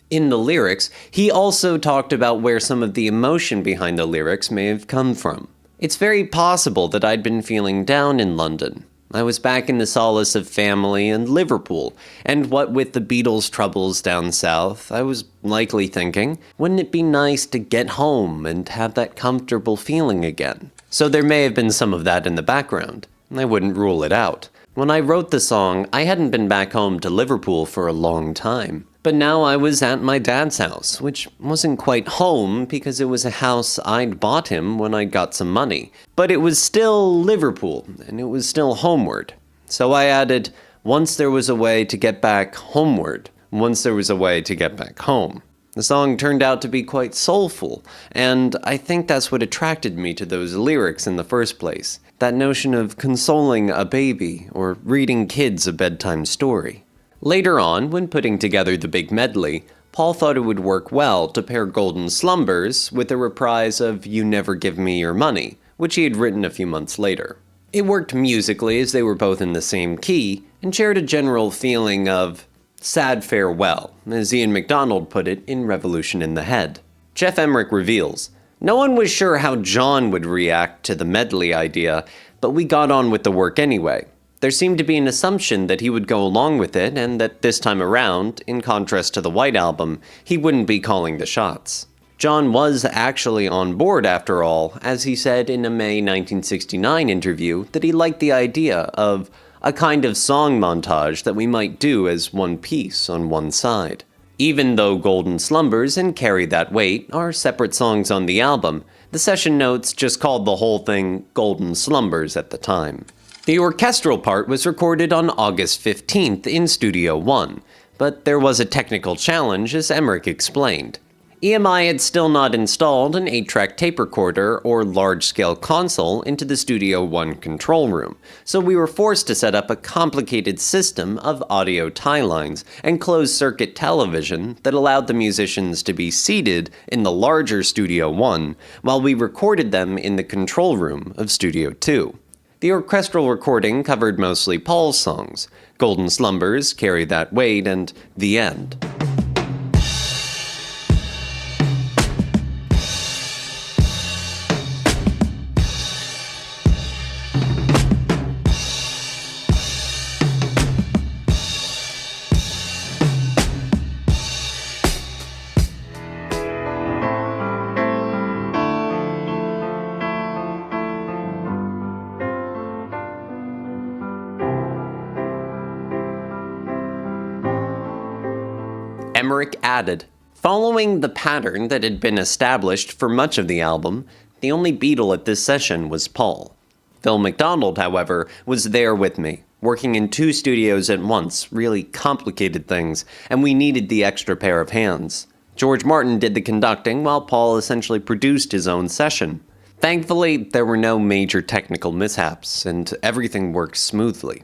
In the lyrics, he also talked about where some of the emotion behind the lyrics may have come from. It's very possible that I'd been feeling down in London. I was back in the solace of family and Liverpool, and what with the Beatles' troubles down south, I was likely thinking, wouldn't it be nice to get home and have that comfortable feeling again? So there may have been some of that in the background. I wouldn't rule it out. When I wrote the song, I hadn't been back home to Liverpool for a long time. But now I was at my dad's house, which wasn't quite home because it was a house I'd bought him when I got some money. But it was still Liverpool, and it was still homeward. So I added, once there was a way to get back homeward, once there was a way to get back home. The song turned out to be quite soulful, and I think that's what attracted me to those lyrics in the first place. That notion of consoling a baby or reading kids a bedtime story. Later on, when putting together the big medley, Paul thought it would work well to pair Golden Slumbers with a reprise of You Never Give Me Your Money, which he had written a few months later. It worked musically as they were both in the same key, and shared a general feeling of sad farewell, as Ian MacDonald put it in Revolution in the Head. Geoff Emerick reveals, no one was sure how John would react to the medley idea, but we got on with the work anyway. There seemed to be an assumption that he would go along with it, and that this time around, in contrast to the White Album, he wouldn't be calling the shots. John was actually on board after all, as he said in a May 1969 interview that he liked the idea of a kind of song montage that we might do as one piece on one side. Even though Golden Slumbers and Carry That Weight are separate songs on the album, the session notes just called the whole thing Golden Slumbers at the time. The orchestral part was recorded on August 15th in Studio One, but there was a technical challenge, as Emerick explained. EMI had still not installed an 8-track tape recorder or large-scale console into the Studio One control room, so we were forced to set up a complicated system of audio tie lines and closed-circuit television that allowed the musicians to be seated in the larger Studio One while we recorded them in the control room of Studio Two. The orchestral recording covered mostly Paul's songs, Golden Slumbers, Carry That Weight, and The End. Emerick added, following the pattern that had been established for much of the album, the only Beatle at this session was Paul. Phil MacDonald, however, was there with me, working in 2 studios at once, really complicated things, and we needed the extra pair of hands. George Martin did the conducting while Paul essentially produced his own session. Thankfully, there were no major technical mishaps, and everything worked smoothly.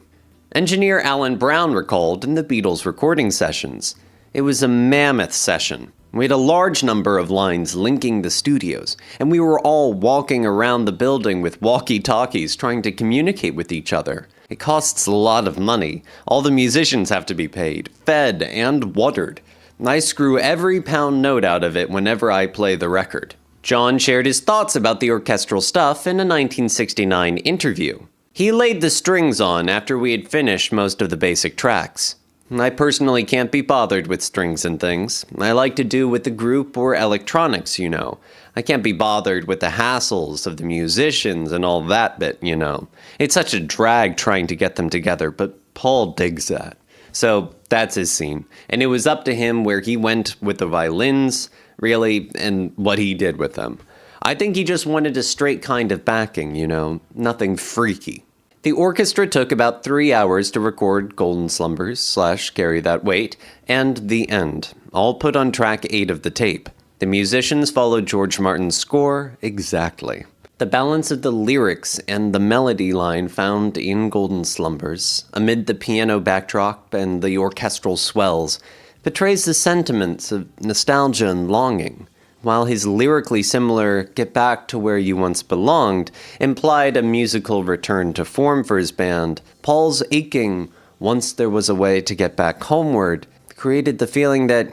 Engineer Alan Brown recalled in the Beatles recording sessions, it was a mammoth session. We had a large number of lines linking the studios, and we were all walking around the building with walkie-talkies trying to communicate with each other. It costs a lot of money. All the musicians have to be paid, fed, and watered. I screw every pound note out of it whenever I play the record. John shared his thoughts about the orchestral stuff in a 1969 interview. He laid the strings on after we had finished most of the basic tracks. I personally can't be bothered with strings and things. I like to do with the group or electronics, you know. I can't be bothered with the hassles of the musicians and all that bit, you know. It's such a drag trying to get them together, but Paul digs that. So that's his scene. And it was up to him where he went with the violins, really, and what he did with them. I think he just wanted a straight kind of backing, you know, nothing freaky. The orchestra took about 3 hours to record Golden Slumbers / Carry That Weight and The End, all put on track 8 of the tape. The musicians followed George Martin's score exactly. The balance of the lyrics and the melody line found in Golden Slumbers, amid the piano backdrop and the orchestral swells, betrays the sentiments of nostalgia and longing, while his lyrically similar "Get Back to Where You Once Belonged" implied a musical return to form for his band. Paul's aching "Once There Was a Way to Get Back Homeward" created the feeling that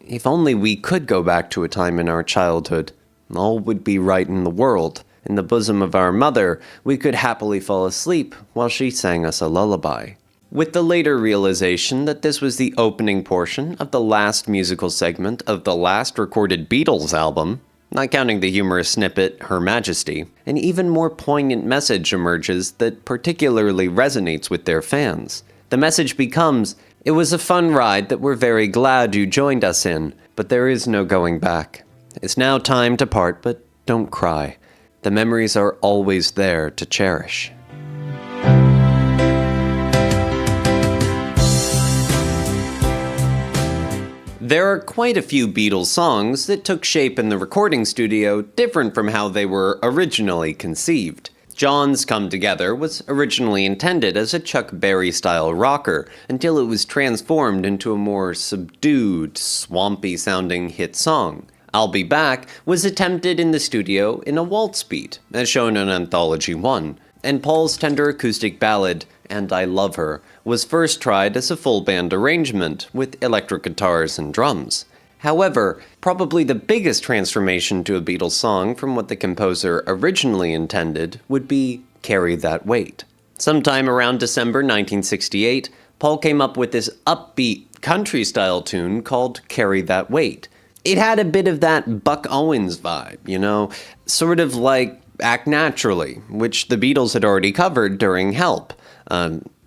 if only we could go back to a time in our childhood, all would be right in the world. In the bosom of our mother, we could happily fall asleep while she sang us a lullaby. With the later realization that this was the opening portion of the last musical segment of the last recorded Beatles album, not counting the humorous snippet, Her Majesty, an even more poignant message emerges that particularly resonates with their fans. The message becomes, "It was a fun ride that we're very glad you joined us in, but there is no going back. It's now time to part, but don't cry. The memories are always there to cherish." There are quite a few Beatles songs that took shape in the recording studio different from how they were originally conceived. John's Come Together was originally intended as a Chuck Berry-style rocker until it was transformed into a more subdued, swampy-sounding hit song. I'll Be Back was attempted in the studio in a waltz beat, as shown in Anthology 1, and Paul's tender acoustic ballad, And I Love Her, was first tried as a full band arrangement with electric guitars and drums. However, probably the biggest transformation to a Beatles song from what the composer originally intended would be Carry That Weight. Sometime around December 1968, Paul came up with this upbeat country-style tune called Carry That Weight. It had a bit of that Buck Owens vibe, you know, sort of like Act Naturally, which the Beatles had already covered during Help.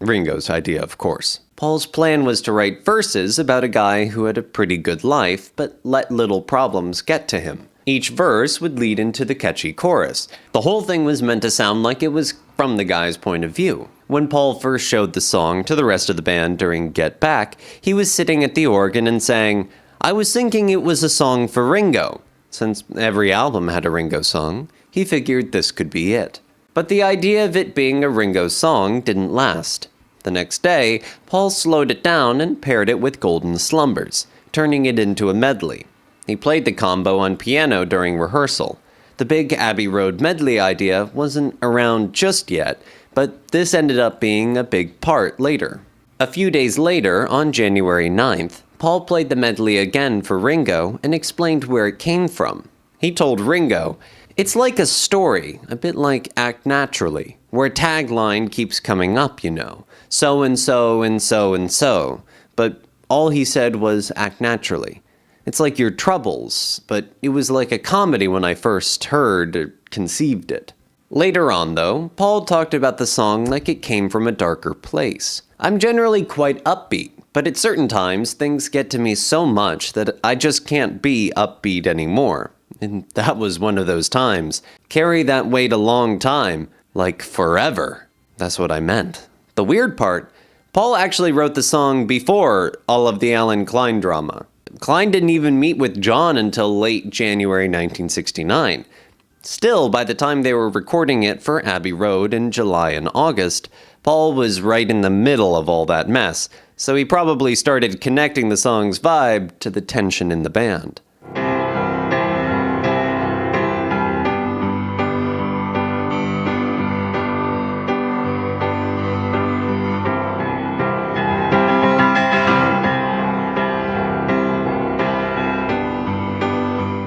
Ringo's idea, of course. Paul's plan was to write verses about a guy who had a pretty good life, but let little problems get to him. Each verse would lead into the catchy chorus. The whole thing was meant to sound like it was from the guy's point of view. When Paul first showed the song to the rest of the band during Get Back, he was sitting at the organ and saying, "I was thinking it was a song for Ringo." Since every album had a Ringo song, he figured this could be it. But the idea of it being a Ringo song didn't last. The next day, Paul slowed it down and paired it with Golden Slumbers, turning it into a medley. He played the combo on piano during rehearsal. The big Abbey Road medley idea wasn't around just yet, but this ended up being a big part later. A few days later, on January 9th, Paul played the medley again for Ringo and explained where it came from. He told Ringo, "It's like a story, a bit like Act Naturally, where a tagline keeps coming up, you know. So and so and so and so." But all he said was Act Naturally. It's like your troubles, but it was like a comedy when I first heard or conceived it. Later on, though, Paul talked about the song like it came from a darker place. I'm generally quite upbeat, but at certain times things get to me so much that I just can't be upbeat anymore. And that was one of those times. Carry that weight a long time, like forever. That's what I meant. The weird part, Paul actually wrote the song before all of the Alan Klein drama. Klein didn't even meet with John until late January 1969. Still, by the time they were recording it for Abbey Road in July and August, Paul was right in the middle of all that mess, so he probably started connecting the song's vibe to the tension in the band.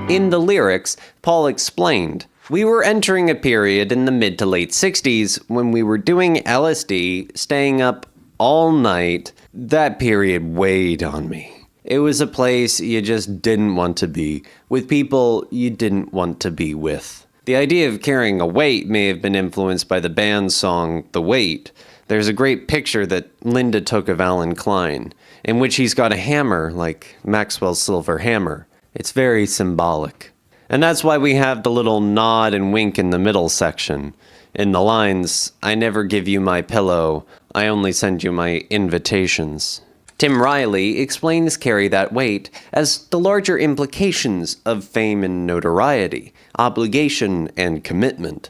In the lyrics, Paul explained, We were entering a period in the mid to late 60s when we were doing LSD, staying up all night. That period weighed on me. It was a place you just didn't want to be, with people you didn't want to be with. The idea of carrying a weight may have been influenced by the band's song, The Weight. There's a great picture that Linda took of Alan Klein, in which he's got a hammer like Maxwell's silver hammer. It's very symbolic. And that's why we have the little nod and wink in the middle section. In the lines, I never give you my pillow, I only send you my invitations. Tim Riley explains Carry That Weight as the larger implications of fame and notoriety, obligation and commitment,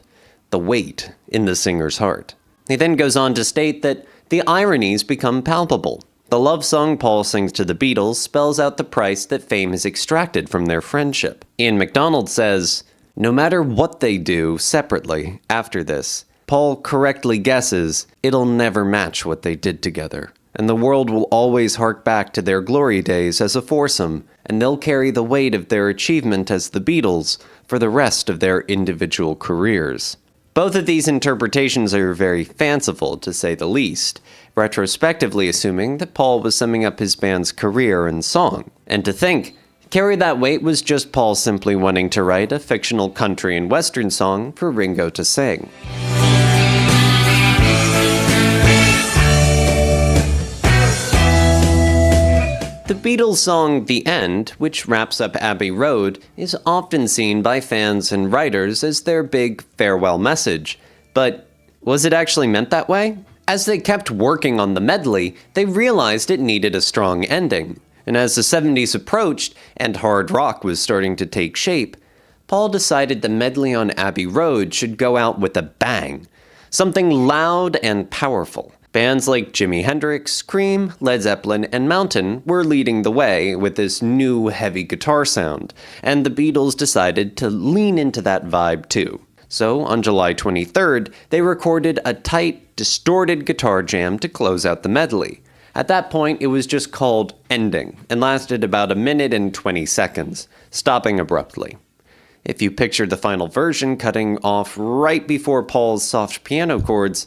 the weight in the singer's heart. He then goes on to state that the ironies become palpable. The love song Paul sings to the Beatles spells out the price that fame has extracted from their friendship. Ian MacDonald says, no matter what they do separately after this, Paul correctly guesses it'll never match what they did together. And the world will always hark back to their glory days as a foursome, and they'll carry the weight of their achievement as the Beatles for the rest of their individual careers. Both of these interpretations are very fanciful, to say the least, retrospectively assuming that Paul was summing up his band's career and song. And to think, Carry That Weight was just Paul simply wanting to write a fictional country and western song for Ringo to sing. The Beatles song The End, which wraps up Abbey Road, is often seen by fans and writers as their big farewell message. But was it actually meant that way? As they kept working on the medley, they realized it needed a strong ending. And as the 70s approached and hard rock was starting to take shape, Paul decided the medley on Abbey Road should go out with a bang. Something loud and powerful. Bands like Jimi Hendrix, Cream, Led Zeppelin, and Mountain were leading the way with this new heavy guitar sound, and the Beatles decided to lean into that vibe too. So, on July 23rd, they recorded a tight, distorted guitar jam to close out the medley. At that point, it was just called Ending, and lasted about a minute and 20 seconds, stopping abruptly. If you picture the final version cutting off right before Paul's soft piano chords,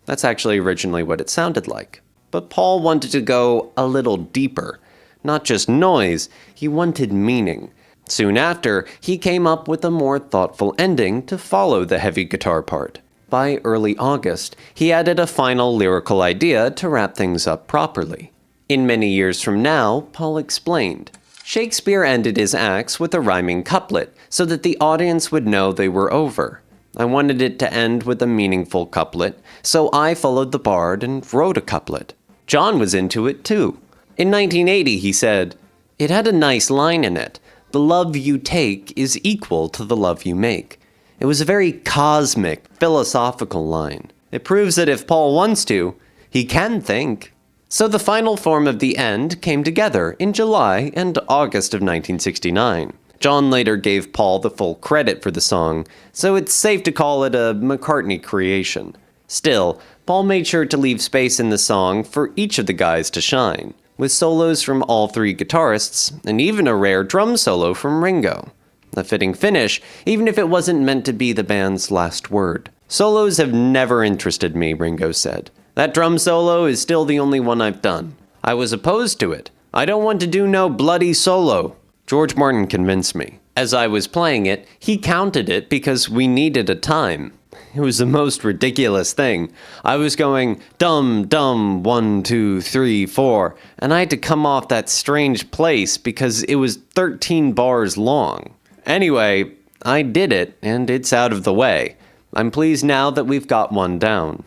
that's actually originally what it sounded like. But Paul wanted to go a little deeper. Not just noise, he wanted meaning. Soon after, he came up with a more thoughtful ending to follow the heavy guitar part. By early August, he added a final lyrical idea to wrap things up properly. In Many Years From Now, Paul explained, Shakespeare ended his acts with a rhyming couplet so that the audience would know they were over. I wanted it to end with a meaningful couplet, so I followed the bard and wrote a couplet. John was into it too. In 1980, he said, it had a nice line in it. The love you take is equal to the love you make. It was a very cosmic, philosophical line. It proves that if Paul wants to, he can think. So the final form of The End came together in July and August of 1969. John later gave Paul the full credit for the song, so it's safe to call it a McCartney creation. Still, Paul made sure to leave space in the song for each of the guys to shine, with solos from all three guitarists, and even a rare drum solo from Ringo. A fitting finish, even if it wasn't meant to be the band's last word. Solos have never interested me, Ringo said. That drum solo is still the only one I've done. I was opposed to it. I don't want to do no bloody solo. George Martin convinced me. As I was playing it, he counted it because we needed a time. It was the most ridiculous thing. I was going dum dum 1 2 3 4, and I had to come off that strange place because it was 13 bars long. Anyway, I did it, and it's out of the way. I'm pleased now that we've got one down.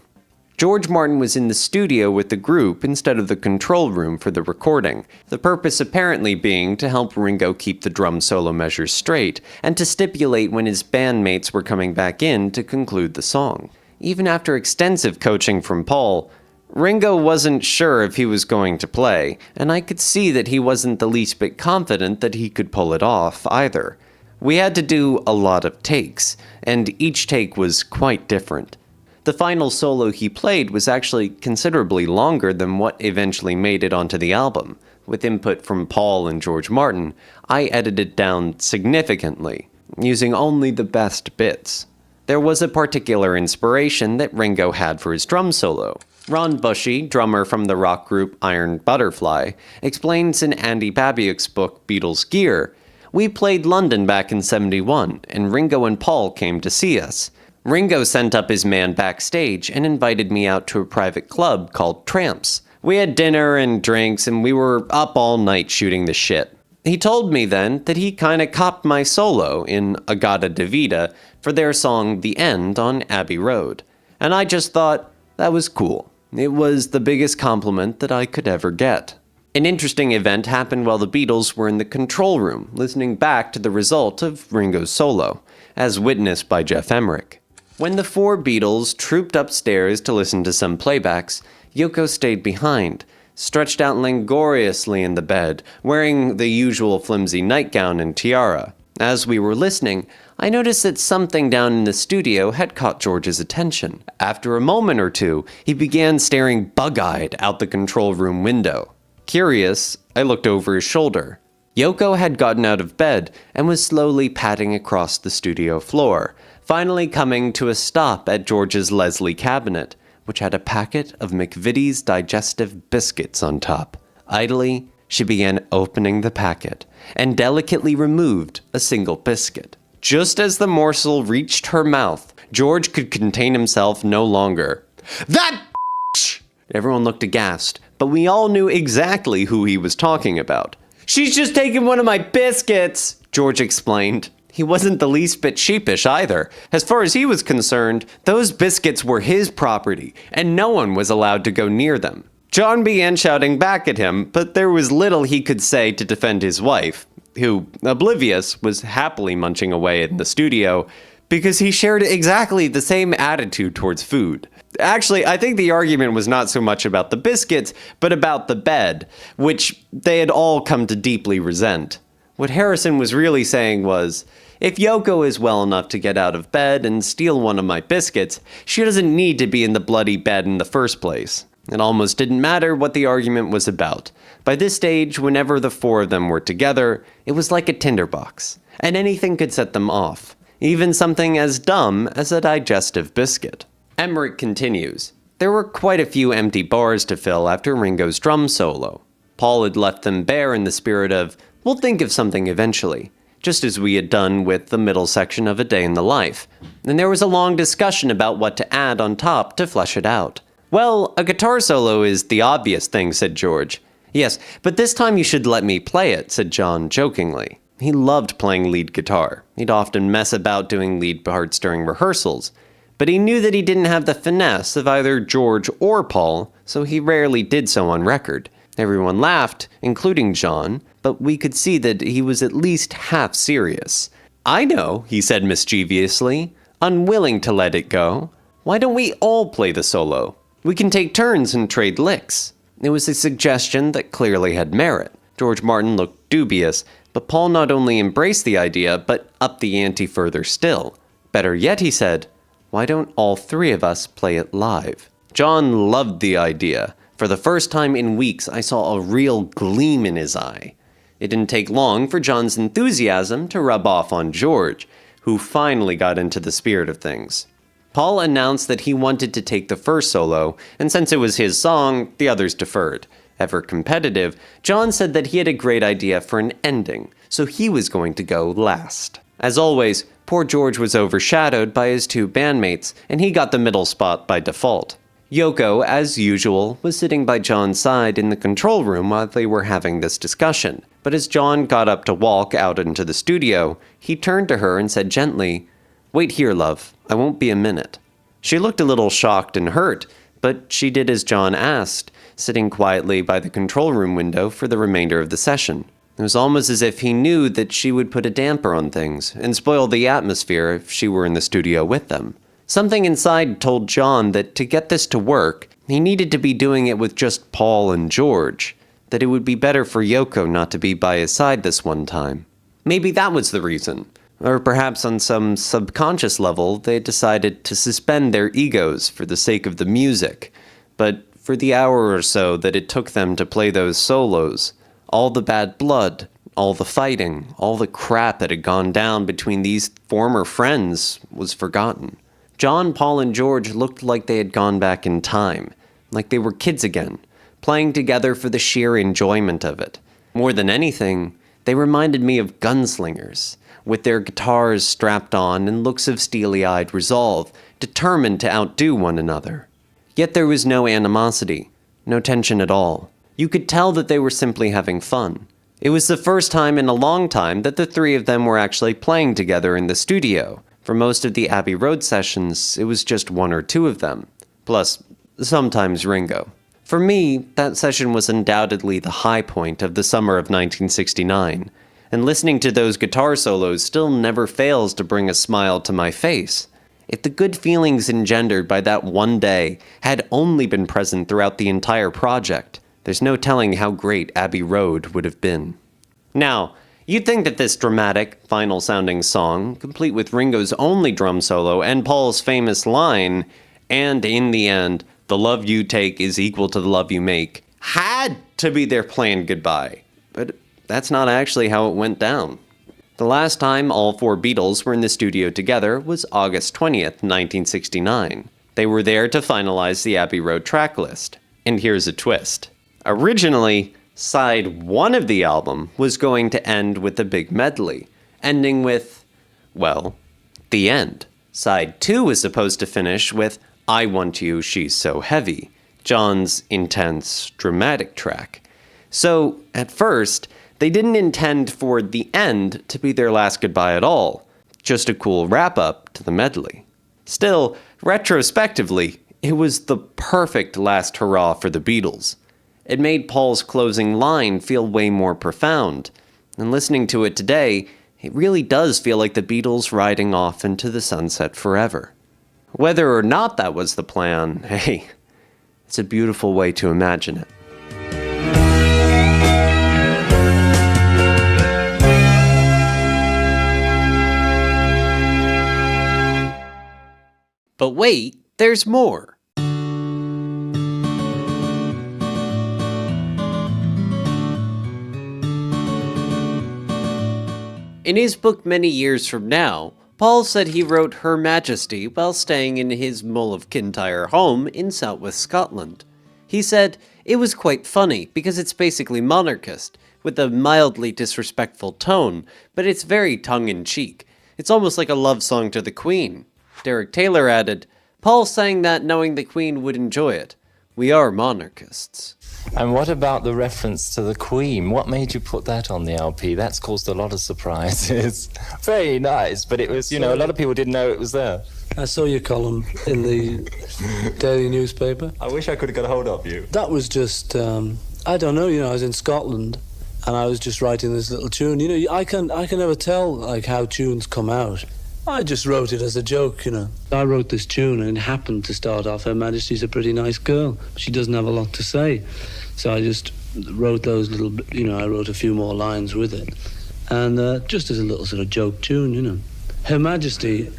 George Martin was in the studio with the group instead of the control room for the recording, the purpose apparently being to help Ringo keep the drum solo measures straight, and to stipulate when his bandmates were coming back in to conclude the song. Even after extensive coaching from Paul, Ringo wasn't sure if he was going to play, and I could see that he wasn't the least bit confident that he could pull it off either. We had to do a lot of takes, and each take was quite different. The final solo he played was actually considerably longer than what eventually made it onto the album. With input from Paul and George Martin, I edited down significantly. using only the best bits. There was a particular inspiration that Ringo had for his drum solo. Ron Bushy, drummer from the rock group Iron Butterfly, explains in Andy Babiuk's book Beatles Gear, "We played London back in '71, and Ringo and Paul came to see us. Ringo sent up his man backstage and invited me out to a private club called Tramps. We had dinner and drinks, and we were up all night shooting the shit. He told me then that he kinda copped my solo in Agata Divida for their song The End on Abbey Road. And I just thought, that was cool. It was the biggest compliment that I could ever get." An interesting event happened while the Beatles were in the control room, listening back to the result of Ringo's solo, as witnessed by Jeff Emerick. When the four Beatles trooped upstairs to listen to some playbacks, Yoko stayed behind, stretched out languorously in the bed, wearing the usual flimsy nightgown and tiara. As we were listening, I noticed that something down in the studio had caught George's attention. After a moment or two, he began staring bug-eyed out the control room window. Curious, I looked over his shoulder. Yoko had gotten out of bed and was slowly padding across the studio floor, finally coming to a stop at George's Leslie cabinet, which had a packet of McVitie's digestive biscuits on top. Idly, she began opening the packet and delicately removed a single biscuit. Just as the morsel reached her mouth, George could contain himself no longer. "That bitch!" Everyone looked aghast, but we all knew exactly who he was talking about. "She's just taken one of my biscuits," George explained. He wasn't the least bit sheepish either. As far as he was concerned, those biscuits were his property, and no one was allowed to go near them. John began shouting back at him, but there was little he could say to defend his wife, who, oblivious, was happily munching away in the studio, because he shared exactly the same attitude towards food. Actually, I think the argument was not so much about the biscuits, but about the bed, which they had all come to deeply resent. What Harrison was really saying was, if Yoko is well enough to get out of bed and steal one of my biscuits, she doesn't need to be in the bloody bed in the first place. It almost didn't matter what the argument was about. By this stage, whenever the four of them were together, it was like a tinderbox, and anything could set them off, even something as dumb as a digestive biscuit. Emerick continues, "There were quite a few empty bars to fill after Ringo's drum solo. Paul had left them bare in the spirit of, we'll think of something eventually, just as we had done with the middle section of A Day in the Life. And there was a long discussion about what to add on top to flesh it out. Well, a guitar solo is the obvious thing, said George. Yes, but this time you should let me play it, said John jokingly. He loved playing lead guitar. He'd often mess about doing lead parts during rehearsals. But he knew that he didn't have the finesse of either George or Paul, so he rarely did so on record. Everyone laughed, including John, but we could see that he was at least half serious. I know, he said mischievously, unwilling to let it go. Why don't we all play the solo? We can take turns and trade licks. It was a suggestion that clearly had merit. George Martin looked dubious, but Paul not only embraced the idea, but upped the ante further still. Better yet, he said, why don't all three of us play it live? John loved the idea. For the first time in weeks, I saw a real gleam in his eye. It didn't take long for John's enthusiasm to rub off on George, who finally got into the spirit of things. Paul announced that he wanted to take the first solo, and since it was his song, the others deferred. Ever competitive, John said that he had a great idea for an ending, so he was going to go last. As always, poor George was overshadowed by his two bandmates, and he got the middle spot by default. Yoko, as usual, was sitting by John's side in the control room while they were having this discussion. But as John got up to walk out into the studio, he turned to her and said gently, "Wait here, love. I won't be a minute." She looked a little shocked and hurt, but she did as John asked, sitting quietly by the control room window for the remainder of the session. It was almost as if he knew that she would put a damper on things and spoil the atmosphere if she were in the studio with them. Something inside told John that to get this to work, he needed to be doing it with just Paul and George, that it would be better for Yoko not to be by his side this one time. Maybe that was the reason. Or perhaps on some subconscious level, they decided to suspend their egos for the sake of the music. But for the hour or so that it took them to play those solos, all the bad blood, all the fighting, all the crap that had gone down between these former friends was forgotten. John, Paul, and George looked like they had gone back in time, like they were kids again, playing together for the sheer enjoyment of it. More than anything, they reminded me of gunslingers, with their guitars strapped on and looks of steely-eyed resolve, determined to outdo one another. Yet there was no animosity, no tension at all. You could tell that they were simply having fun. It was the first time in a long time that the three of them were actually playing together in the studio. For most of the Abbey Road sessions, it was just one or two of them, plus sometimes Ringo. For me, that session was undoubtedly the high point of the summer of 1969, and listening to those guitar solos still never fails to bring a smile to my face. If the good feelings engendered by that one day had only been present throughout the entire project, there's no telling how great Abbey Road would have been. Now, you'd think that this dramatic, final-sounding song, complete with Ringo's only drum solo and Paul's famous line, "And in the end, the love you take is equal to the love you make," had to be their planned goodbye. But that's not actually how it went down. The last time all four Beatles were in the studio together was August 20th, 1969. They were there to finalize the Abbey Road track list. And here's a twist. Originally, side one of the album was going to end with a big medley, ending with, well, the end. Side two was supposed to finish with I Want You, She's So Heavy, John's intense, dramatic track. So, at first, they didn't intend for the end to be their last goodbye at all, just a cool wrap-up to the medley. Still, retrospectively, it was the perfect last hurrah for the Beatles. It made Paul's closing line feel way more profound, and listening to it today, it really does feel like the Beatles riding off into the sunset forever. Whether or not that was the plan, hey, it's a beautiful way to imagine it. But wait, there's more. In his book Many Years From Now, Paul said he wrote Her Majesty while staying in his Mull of Kintyre home in southwest Scotland. He said, "It was quite funny because it's basically monarchist, with a mildly disrespectful tone, but it's very tongue-in-cheek. It's almost like a love song to the Queen." Derek Taylor added, "Paul sang that knowing the Queen would enjoy it. We are monarchists."
And what about the reference to the Queen? What made you put that on the LP? That's caused a lot of surprises. Very nice, but it was, a lot of people didn't know it was there.
I saw your column in the daily newspaper.
I wish I could have got a hold of you.
That was just, I don't know, I was in Scotland and I was just writing this little tune. I can never tell, like, how tunes come out. I just wrote it as a joke, I wrote this tune and it happened to start off, Her Majesty's a pretty nice girl. She doesn't have a lot to say. So I just wrote those little, I wrote a few more lines with it. And just as a little sort of joke tune, Her Majesty,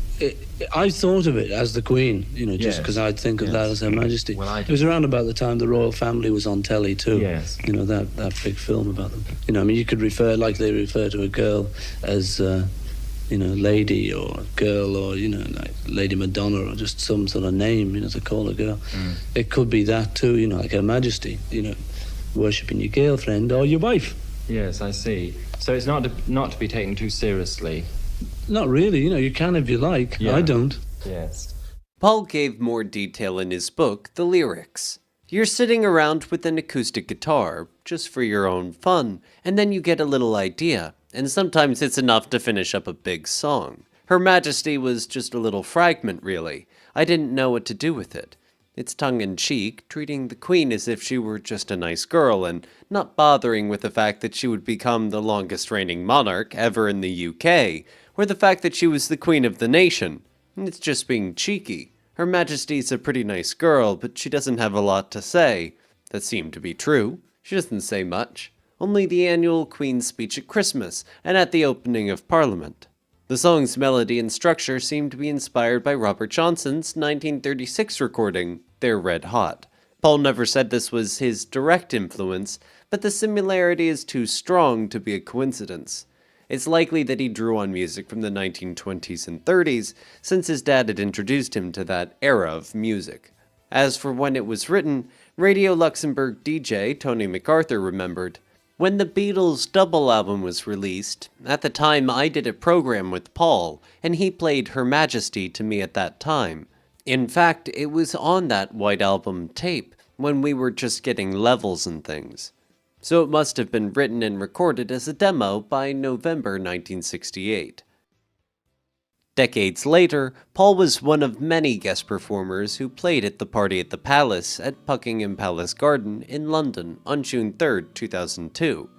I thought of it as the Queen, just because I'd think of that as Her Majesty. Well, it was around about the time the royal family was on telly too. Yes. That big film about them. You could refer, like they refer to a girl as... lady or girl or, like Lady Madonna or just some sort of name, to call a girl. Mm. It could be that too, like Her Majesty, worshipping your girlfriend or your wife.
Yes, I see. So it's not to be taken too seriously.
Not really, you can if you like. Yeah. I don't.
Yes.
Paul gave more detail in his book, The Lyrics. You're sitting around with an acoustic guitar, just for your own fun, and then you get a little idea. And sometimes it's enough to finish up a big song. Her Majesty was just a little fragment, really. I didn't know what to do with it. It's tongue-in-cheek, treating the Queen as if she were just a nice girl, and not bothering with the fact that she would become the longest-reigning monarch ever in the UK, or the fact that she was the Queen of the nation. It's just being cheeky. Her Majesty's a pretty nice girl, but she doesn't have a lot to say. That seemed to be true. She doesn't say much. Only the annual Queen's speech at Christmas and at the opening of Parliament. The song's melody and structure seem to be inspired by Robert Johnson's 1936 recording, They're Red Hot. Paul never said this was his direct influence, but the similarity is too strong to be a coincidence. It's likely that he drew on music from the 1920s and 30s, since his dad had introduced him to that era of music. As for when it was written, Radio Luxembourg DJ Tony MacArthur remembered, "When the Beatles' double album was released, at the time I did a program with Paul, and he played Her Majesty to me at that time. In fact, it was on that White Album tape, when we were just getting levels and things. So it must have been written and recorded as a demo by November 1968. Decades later, Paul was one of many guest performers who played at the Party at the Palace at Buckingham Palace Garden in London on June 3, 2002.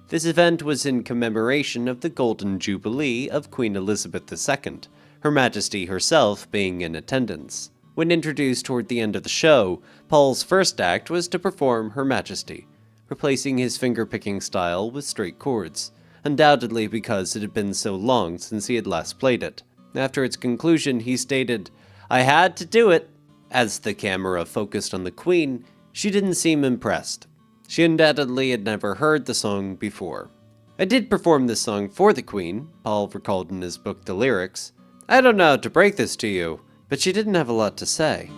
This event was in commemoration of the Golden Jubilee of Queen Elizabeth II, Her Majesty herself being in attendance. When introduced toward the end of the show, Paul's first act was to perform Her Majesty, replacing his finger-picking style with straight chords, undoubtedly because it had been so long since he had last played it. After its conclusion, he stated, "I had to do it." As the camera focused on the Queen, she didn't seem impressed. She undoubtedly had never heard the song before. "I did perform this song for the Queen," Paul recalled in his book The Lyrics. "I don't know how to break this to you, but she didn't have a lot to say."